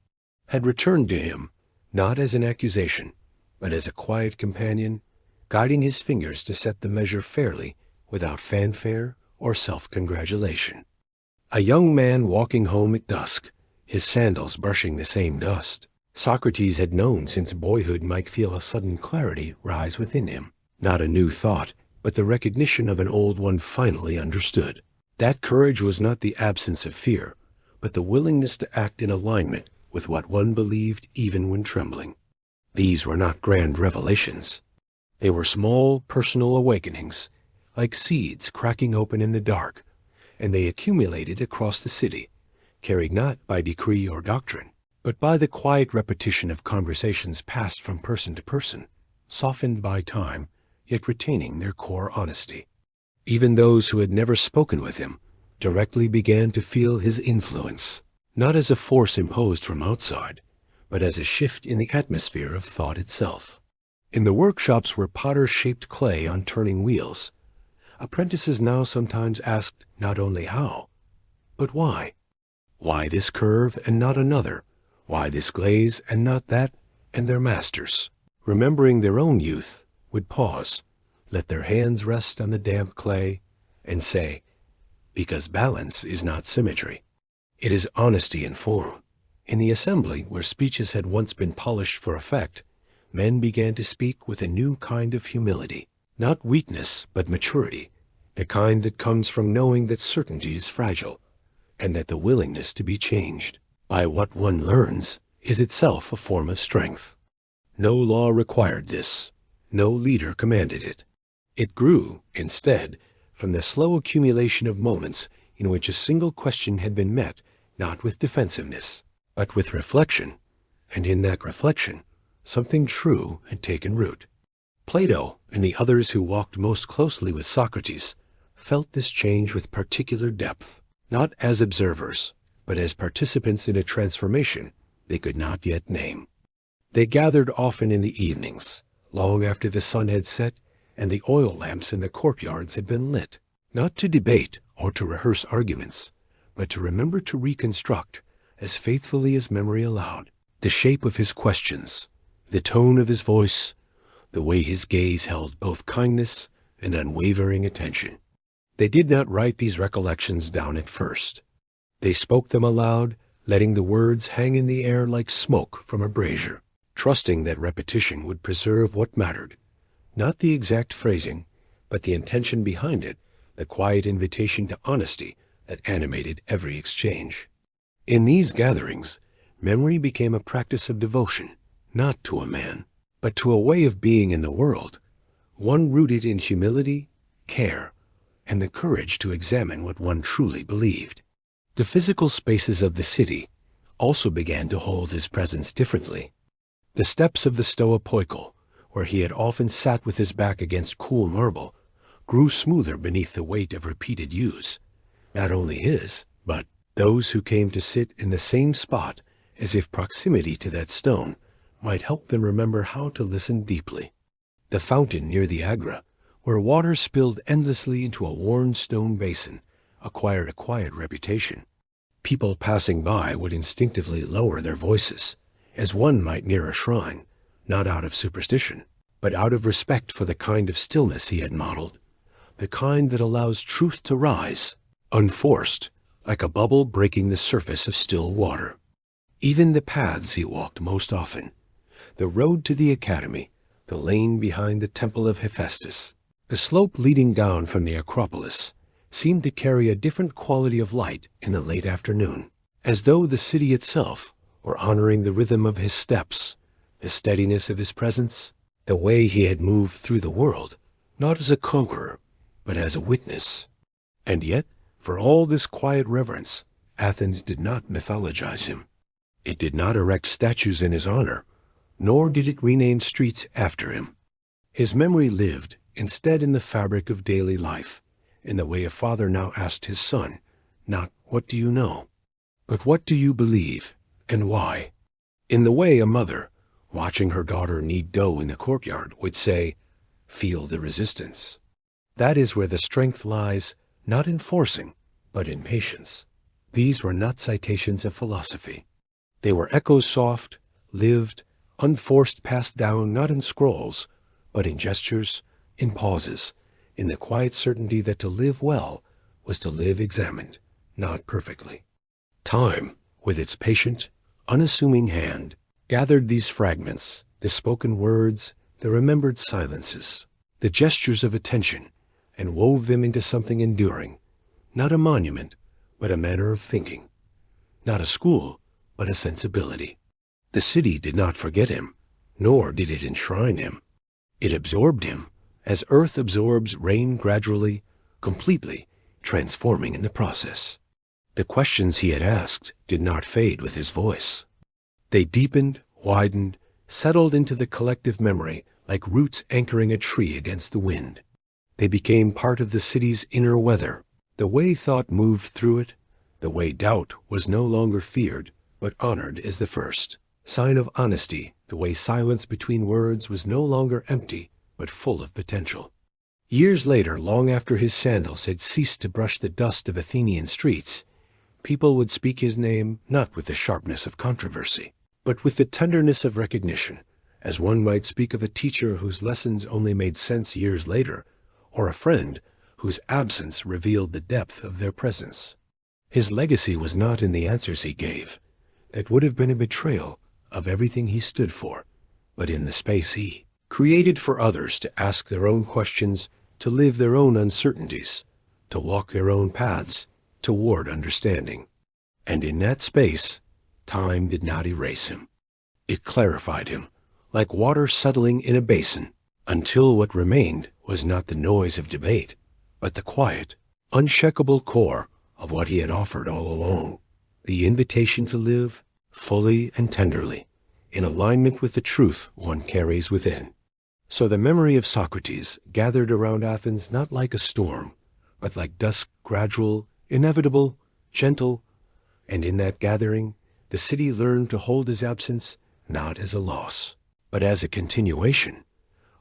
had returned to him, not as an accusation, but as a quiet companion, guiding his fingers to set the measure fairly without fanfare or self-congratulation. A young man walking home at dusk, his sandals brushing the same dust. Socrates had known since boyhood might feel a sudden clarity rise within him. Not a new thought, but the recognition of an old one finally understood. That courage was not the absence of fear, but the willingness to act in alignment with what one believed even when trembling. These were not grand revelations. They were small personal awakenings, like seeds cracking open in the dark, and they accumulated across the city, carried not by decree or doctrine, but by the quiet repetition of conversations passed from person to person, softened by time, yet retaining their core honesty. Even those who had never spoken with him directly began to feel his influence, not as a force imposed from outside, but as a shift in the atmosphere of thought itself. In the workshops where potters shaped clay on turning wheels, apprentices now sometimes asked not only how, but why. Why this curve and not another? Why this glaze and not that? And their masters, remembering their own youth, would pause, let their hands rest on the damp clay, and say, because balance is not symmetry. It is honesty in form. In the assembly, where speeches had once been polished for effect, men began to speak with a new kind of humility, not weakness, but maturity, the kind that comes from knowing that certainty is fragile, and that the willingness to be changed by what one learns is itself a form of strength. No law required this. No leader commanded it. It grew, instead, from the slow accumulation of moments in which a single question had been met, not with defensiveness, but with reflection, and in that reflection, something true had taken root. Plato and the others who walked most closely with Socrates felt this change with particular depth, not as observers, but as participants in a transformation they could not yet name. They gathered often in the evenings, long after the sun had set and the oil lamps in the courtyards had been lit, not to debate or to rehearse arguments, but to remember to reconstruct, as faithfully as memory allowed, the shape of his questions, the tone of his voice, the way his gaze held both kindness and unwavering attention. They did not write these recollections down at first. They spoke them aloud, letting the words hang in the air like smoke from a brazier, trusting that repetition would preserve what mattered, not the exact phrasing, but the intention behind it, the quiet invitation to honesty that animated every exchange. In these gatherings, memory became a practice of devotion, not to a man, but to a way of being in the world, one rooted in humility, care, and the courage to examine what one truly believed. The physical spaces of the city also began to hold his presence differently. The steps of the Stoa Poikile, where he had often sat with his back against cool marble, grew smoother beneath the weight of repeated use, not only his, but those who came to sit in the same spot, as if proximity to that stone might help them remember how to listen deeply. The fountain near the Agra, where water spilled endlessly into a worn stone basin, acquired a quiet reputation. People passing by would instinctively lower their voices, as one might near a shrine, not out of superstition, but out of respect for the kind of stillness he had modeled, the kind that allows truth to rise, unforced, like a bubble breaking the surface of still water. Even the paths he walked most often, the road to the academy, the lane behind the temple of Hephaestus, the slope leading down from the Acropolis, seemed to carry a different quality of light in the late afternoon, as though the city itself were honoring the rhythm of his steps, the steadiness of his presence, the way he had moved through the world, not as a conqueror, but as a witness. And yet, for all this quiet reverence, Athens did not mythologize him. It did not erect statues in his honor, nor did it rename streets after him. His memory lived instead in the fabric of daily life, in the way a father now asked his son, not "What do you know?" but "What do you believe, and why?" In the way a mother, watching her daughter knead dough in the courtyard, would say, "Feel the resistance." That is where the strength lies, not in forcing, but in patience. These were not citations of philosophy. They were echoes soft, lived, unforced, passed down not in scrolls, but in gestures, in pauses, in the quiet certainty that to live well was to live examined, not perfectly. Time, with its patient, unassuming hand, gathered these fragments, the spoken words, the remembered silences, the gestures of attention, and wove them into something enduring, not a monument, but a manner of thinking, not a school, but a sensibility. The city did not forget him, nor did it enshrine him. It absorbed him, as earth absorbs rain gradually, completely, transforming in the process. The questions he had asked did not fade with his voice. They deepened, widened, settled into the collective memory like roots anchoring a tree against the wind. They became part of the city's inner weather, the way thought moved through it, the way doubt was no longer feared, but honored as the first sign of honesty, the way silence between words was no longer empty, but full of potential. Years later, long after his sandals had ceased to brush the dust of Athenian streets, people would speak his name not with the sharpness of controversy, but with the tenderness of recognition, as one might speak of a teacher whose lessons only made sense years later, or a friend whose absence revealed the depth of their presence. His legacy was not in the answers he gave. That would have been a betrayal of everything he stood for, but in the space he created for others to ask their own questions, to live their own uncertainties, to walk their own paths toward understanding. And in that space, time did not erase him. It clarified him, like water settling in a basin, until what remained was not the noise of debate, but the quiet, unshakable core of what he had offered all along, the invitation to live fully and tenderly, in alignment with the truth one carries within. So the memory of Socrates gathered around Athens not like a storm, but like dusk, gradual, inevitable, gentle, and in that gathering, the city learned to hold his absence not as a loss, but as a continuation,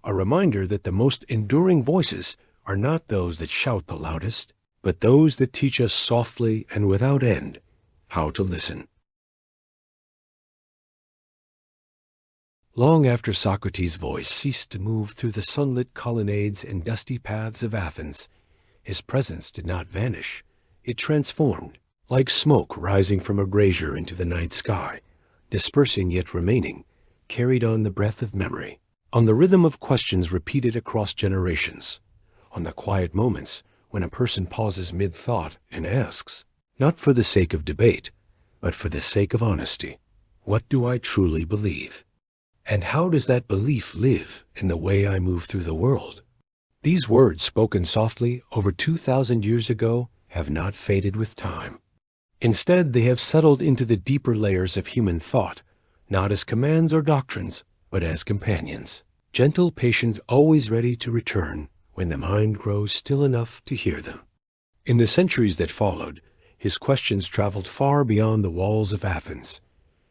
a reminder that the most enduring voices are not those that shout the loudest, but those that teach us softly and without end how to listen. Long after Socrates' voice ceased to move through the sunlit colonnades and dusty paths of Athens, his presence did not vanish. It transformed, like smoke rising from a brazier into the night sky, dispersing yet remaining, carried on the breath of memory, on the rhythm of questions repeated across generations, on the quiet moments when a person pauses mid-thought and asks, not for the sake of debate, but for the sake of honesty, what do I truly believe? And how does that belief live in the way I move through the world? These words, spoken softly over 2,000 years ago, have not faded with time. Instead, they have settled into the deeper layers of human thought, not as commands or doctrines, but as companions, gentle, patient, always ready to return when the mind grows still enough to hear them. In the centuries that followed, his questions traveled far beyond the walls of Athens,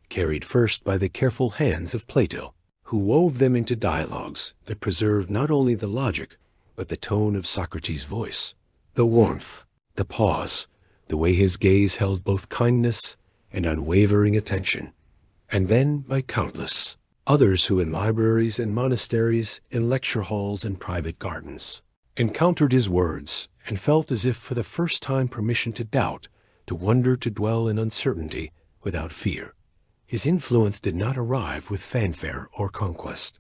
carried first by the careful hands of Plato, who wove them into dialogues that preserved not only the logic, but the tone of Socrates' voice, the warmth, the pause, the way his gaze held both kindness and unwavering attention, and then by countless others who in libraries and monasteries, in lecture halls and private gardens, encountered his words and felt as if for the first time permission to doubt, to wonder, to dwell in uncertainty without fear. His influence did not arrive with fanfare or conquest.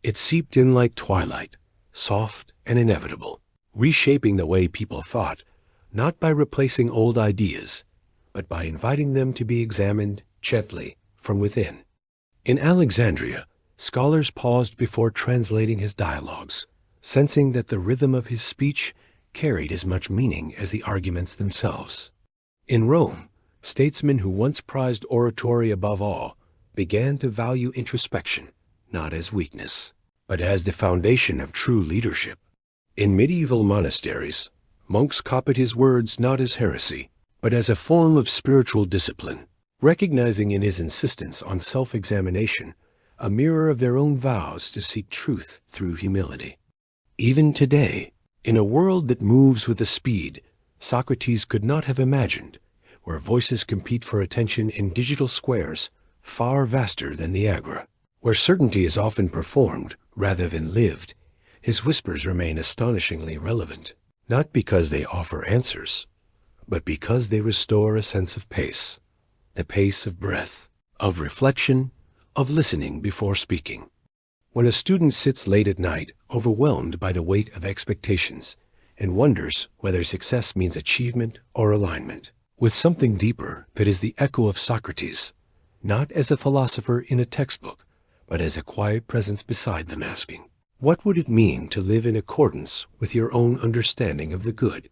It seeped in like twilight, soft and inevitable, reshaping the way people thought, not by replacing old ideas, but by inviting them to be examined gently from within. In Alexandria, scholars paused before translating his dialogues, sensing that the rhythm of his speech carried as much meaning as the arguments themselves. In Rome, statesmen who once prized oratory above all began to value introspection, not as weakness, but as the foundation of true leadership. In medieval monasteries, monks copied his words not as heresy, but as a form of spiritual discipline, recognizing in his insistence on self-examination a mirror of their own vows to seek truth through humility. Even today, in a world that moves with a speed Socrates could not have imagined, where voices compete for attention in digital squares far vaster than the agora, where certainty is often performed rather than lived, his whispers remain astonishingly relevant, not because they offer answers, but because they restore a sense of pace, the pace of breath, of reflection, of listening before speaking. When a student sits late at night, overwhelmed by the weight of expectations, and wonders whether success means achievement or alignment, with something deeper that is the echo of Socrates, not as a philosopher in a textbook, but as a quiet presence beside them asking, what would it mean to live in accordance with your own understanding of the good?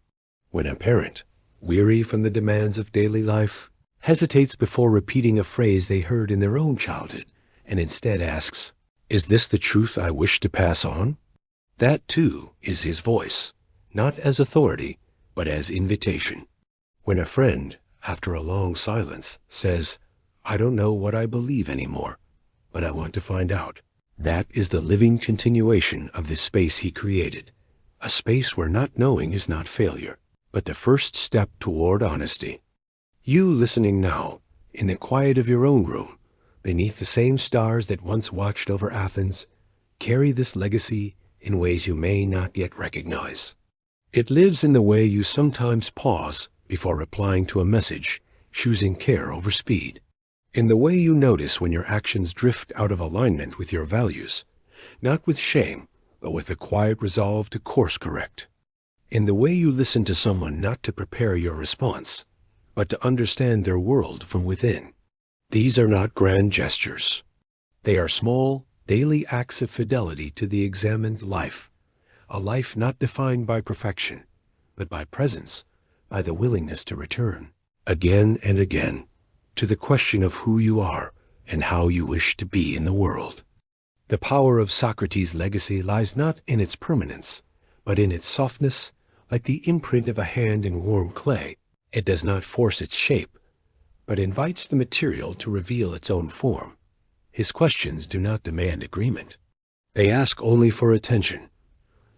When a parent, weary from the demands of daily life, hesitates before repeating a phrase they heard in their own childhood, and instead asks, is this the truth I wish to pass on? That, too, is his voice, not as authority, but as invitation. When a friend, after a long silence, says, I don't know what I believe anymore, but I want to find out, that is the living continuation of this space he created, a space where not knowing is not failure, but the first step toward honesty. You listening now, in the quiet of your own room, beneath the same stars that once watched over Athens, carry this legacy in ways you may not yet recognize. It lives in the way you sometimes pause before replying to a message, choosing care over speed. In the way you notice when your actions drift out of alignment with your values, not with shame, but with a quiet resolve to course correct. In the way you listen to someone not to prepare your response, but to understand their world from within. These are not grand gestures. They are small, daily acts of fidelity to the examined life, a life not defined by perfection, but by presence, by the willingness to return, again and again, to the question of who you are and how you wish to be in the world. The power of Socrates' legacy lies not in its permanence, but in its softness, like the imprint of a hand in warm clay. It does not force its shape, but invites the material to reveal its own form. His questions do not demand agreement. They ask only for attention,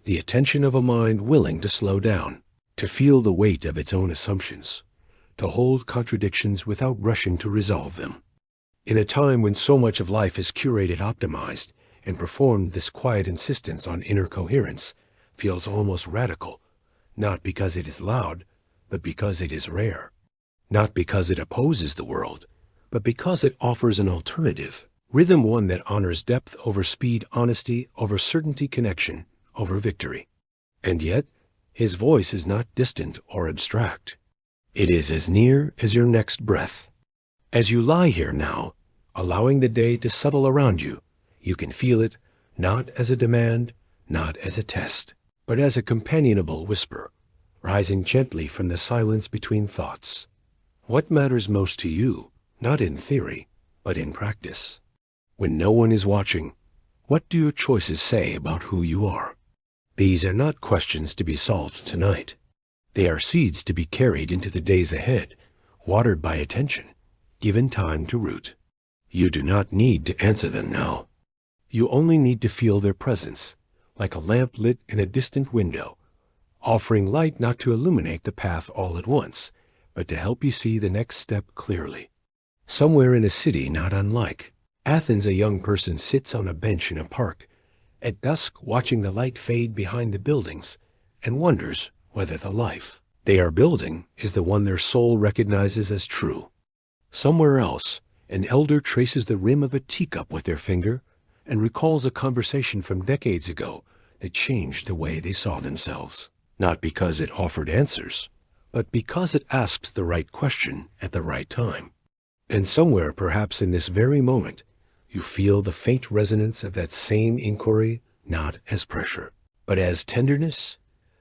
the attention of a mind willing to slow down, to feel the weight of its own assumptions, to hold contradictions without rushing to resolve them. In a time when so much of life is curated, optimized, and performed, this quiet insistence on inner coherence feels almost radical, not because it is loud, but because it is rare. Not because it opposes the world, but because it offers an alternative, rhythm, one that honors depth over speed, honesty over certainty, connection over victory. And yet, his voice is not distant or abstract. It is as near as your next breath. As you lie here now, allowing the day to settle around you, you can feel it, not as a demand, not as a test, but as a companionable whisper, rising gently from the silence between thoughts. What matters most to you, not in theory, but in practice? When no one is watching, what do your choices say about who you are? These are not questions to be solved tonight. They are seeds to be carried into the days ahead, watered by attention, given time to root. You do not need to answer them now. You only need to feel their presence, like a lamp lit in a distant window, offering light not to illuminate the path all at once, but to help you see the next step clearly. Somewhere in a city not unlike Athens, a young person sits on a bench in a park, at dusk watching the light fade behind the buildings, and wonders whether the life they are building is the one their soul recognizes as true. Somewhere else, an elder traces the rim of a teacup with their finger and recalls a conversation from decades ago that changed the way they saw themselves, not because it offered answers, but because it asked the right question at the right time. And somewhere, perhaps in this very moment, you feel the faint resonance of that same inquiry, not as pressure, but as tenderness,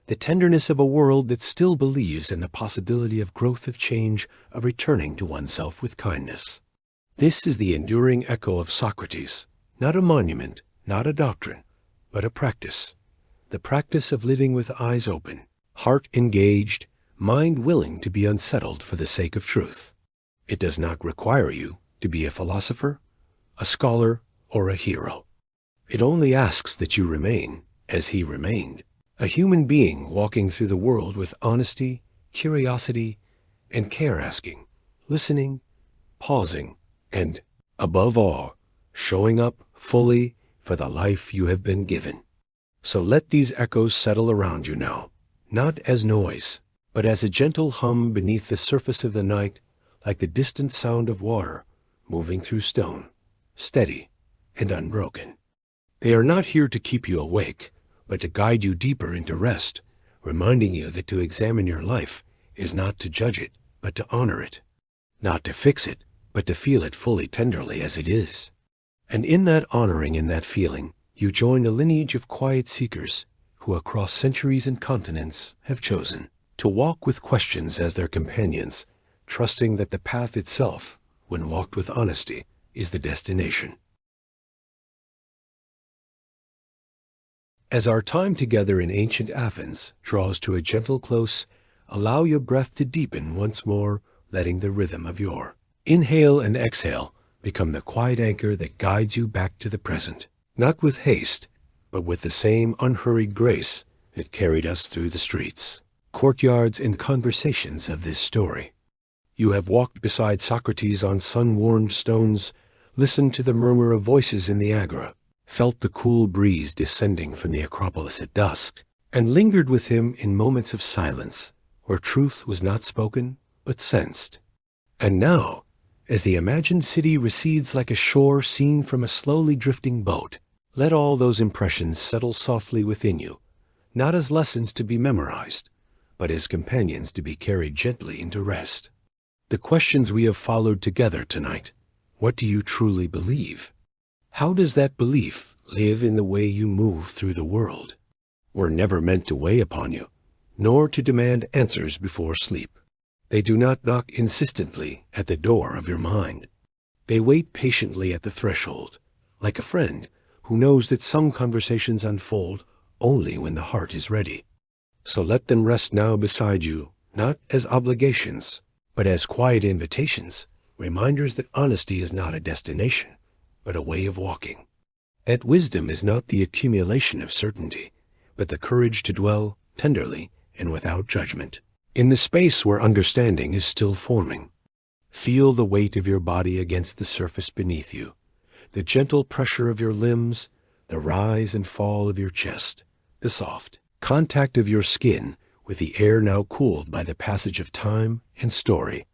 the tenderness of a world that still believes in the possibility of growth, of change, of returning to oneself with kindness. This is the enduring echo of Socrates, not a monument, not a doctrine, but a practice, the practice of living with eyes open, heart engaged, mind willing to be unsettled for the sake of truth. It does not require you to be a philosopher, a scholar, or a hero. It only asks that you remain as he remained, a human being walking through the world with honesty, curiosity, and care, asking, listening, pausing, and, above all, showing up fully for the life you have been given. So let these echoes settle around you now, not as noise, but as a gentle hum beneath the surface of the night, like the distant sound of water moving through stone, steady and unbroken. They are not here to keep you awake, but to guide you deeper into rest, reminding you that to examine your life is not to judge it, but to honor it, not to fix it, but to feel it fully tenderly as it is. And in that honoring and that feeling, you join a lineage of quiet seekers who across centuries and continents have chosen to walk with questions as their companions, trusting that the path itself, when walked with honesty, is the destination. As our time together in ancient Athens draws to a gentle close, allow your breath to deepen once more, letting the rhythm of your inhale and exhale become the quiet anchor that guides you back to the present, not with haste, but with the same unhurried grace that carried us through the streets, courtyards, and conversations of this story. You have walked beside Socrates on sun-warmed stones, listened to the murmur of voices in the agora, felt the cool breeze descending from the Acropolis at dusk, and lingered with him in moments of silence, where truth was not spoken, but sensed. And now, as the imagined city recedes like a shore seen from a slowly drifting boat, let all those impressions settle softly within you, not as lessons to be memorized, but as companions to be carried gently into rest. The questions we have followed together tonight: what do you truly believe? How does that belief live in the way you move through the world? Were never meant to weigh upon you, nor to demand answers before sleep. They do not knock insistently at the door of your mind. They wait patiently at the threshold, like a friend who knows that some conversations unfold only when the heart is ready. So let them rest now beside you, not as obligations, but as quiet invitations, reminders that honesty is not a destination, but a way of walking. That wisdom is not the accumulation of certainty, but the courage to dwell tenderly and without judgment in the space where understanding is still forming. Feel the weight of your body against the surface beneath you, the gentle pressure of your limbs, the rise and fall of your chest, the soft contact of your skin with the air now cooled by the passage of time and story.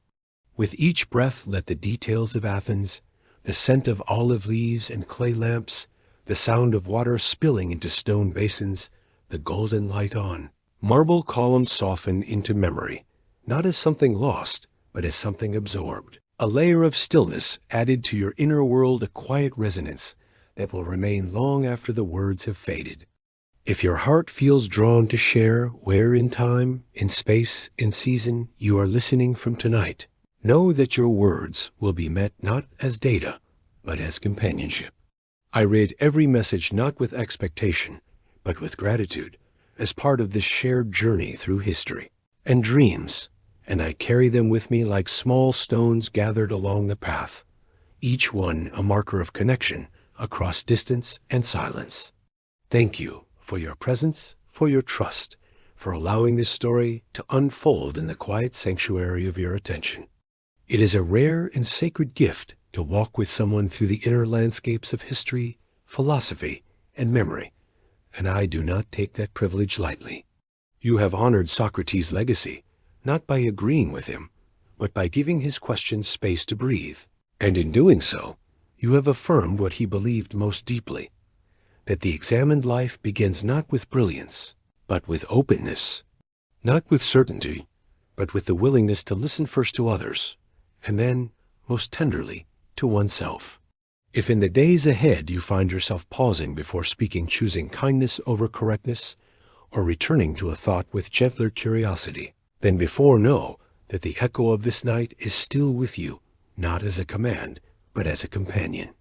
With each breath let the details of Athens, the scent of olive leaves and clay lamps, the sound of water spilling into stone basins, the golden light on marble columns soften into memory, not as something lost, but as something absorbed. A layer of stillness added to your inner world, a quiet resonance that will remain long after the words have faded. If your heart feels drawn to share where in time, in space, in season you are listening from tonight, know that your words will be met not as data, but as companionship. I read every message not with expectation, but with gratitude, as part of this shared journey through history and dreams, and I carry them with me like small stones gathered along the path, each one a marker of connection across distance and silence. Thank you for your presence, for your trust, for allowing this story to unfold in the quiet sanctuary of your attention. It is a rare and sacred gift to walk with someone through the inner landscapes of history, philosophy, and memory, and I do not take that privilege lightly. You have honored Socrates' legacy, not by agreeing with him, but by giving his questions space to breathe. And in doing so, you have affirmed what he believed most deeply, that the examined life begins not with brilliance, but with openness, not with certainty, but with the willingness to listen first to others, and then, most tenderly, to oneself. If in the days ahead you find yourself pausing before speaking, choosing kindness over correctness, or returning to a thought with gentler curiosity, then before know that the echo of this night is still with you, not as a command, but as a companion.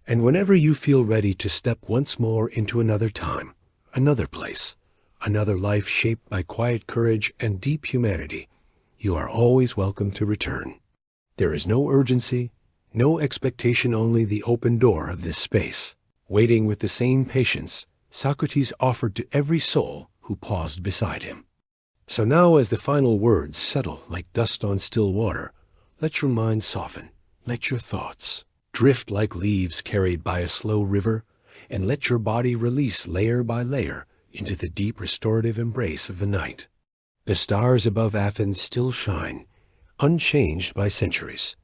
And whenever you feel ready to step once more into another time, another place, another life shaped by quiet courage and deep humanity, you are always welcome to return. There is no urgency, no expectation, only the open door of this space, waiting with the same patience Socrates offered to every soul who paused beside him. So now, as the final words settle like dust on still water, let your mind soften, let your thoughts drift like leaves carried by a slow river, and let your body release layer by layer into the deep restorative embrace of the night. The stars above Athens still shine, unchanged by centuries.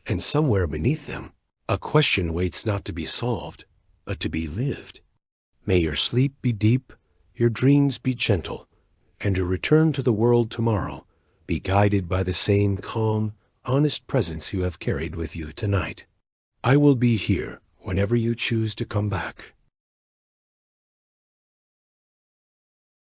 And somewhere beneath them, a question waits not to be solved, but to be lived. May your sleep be deep, your dreams be gentle, and your return to the world tomorrow be guided by the same calm, honest presence you have carried with you tonight. I will be here whenever you choose to come back.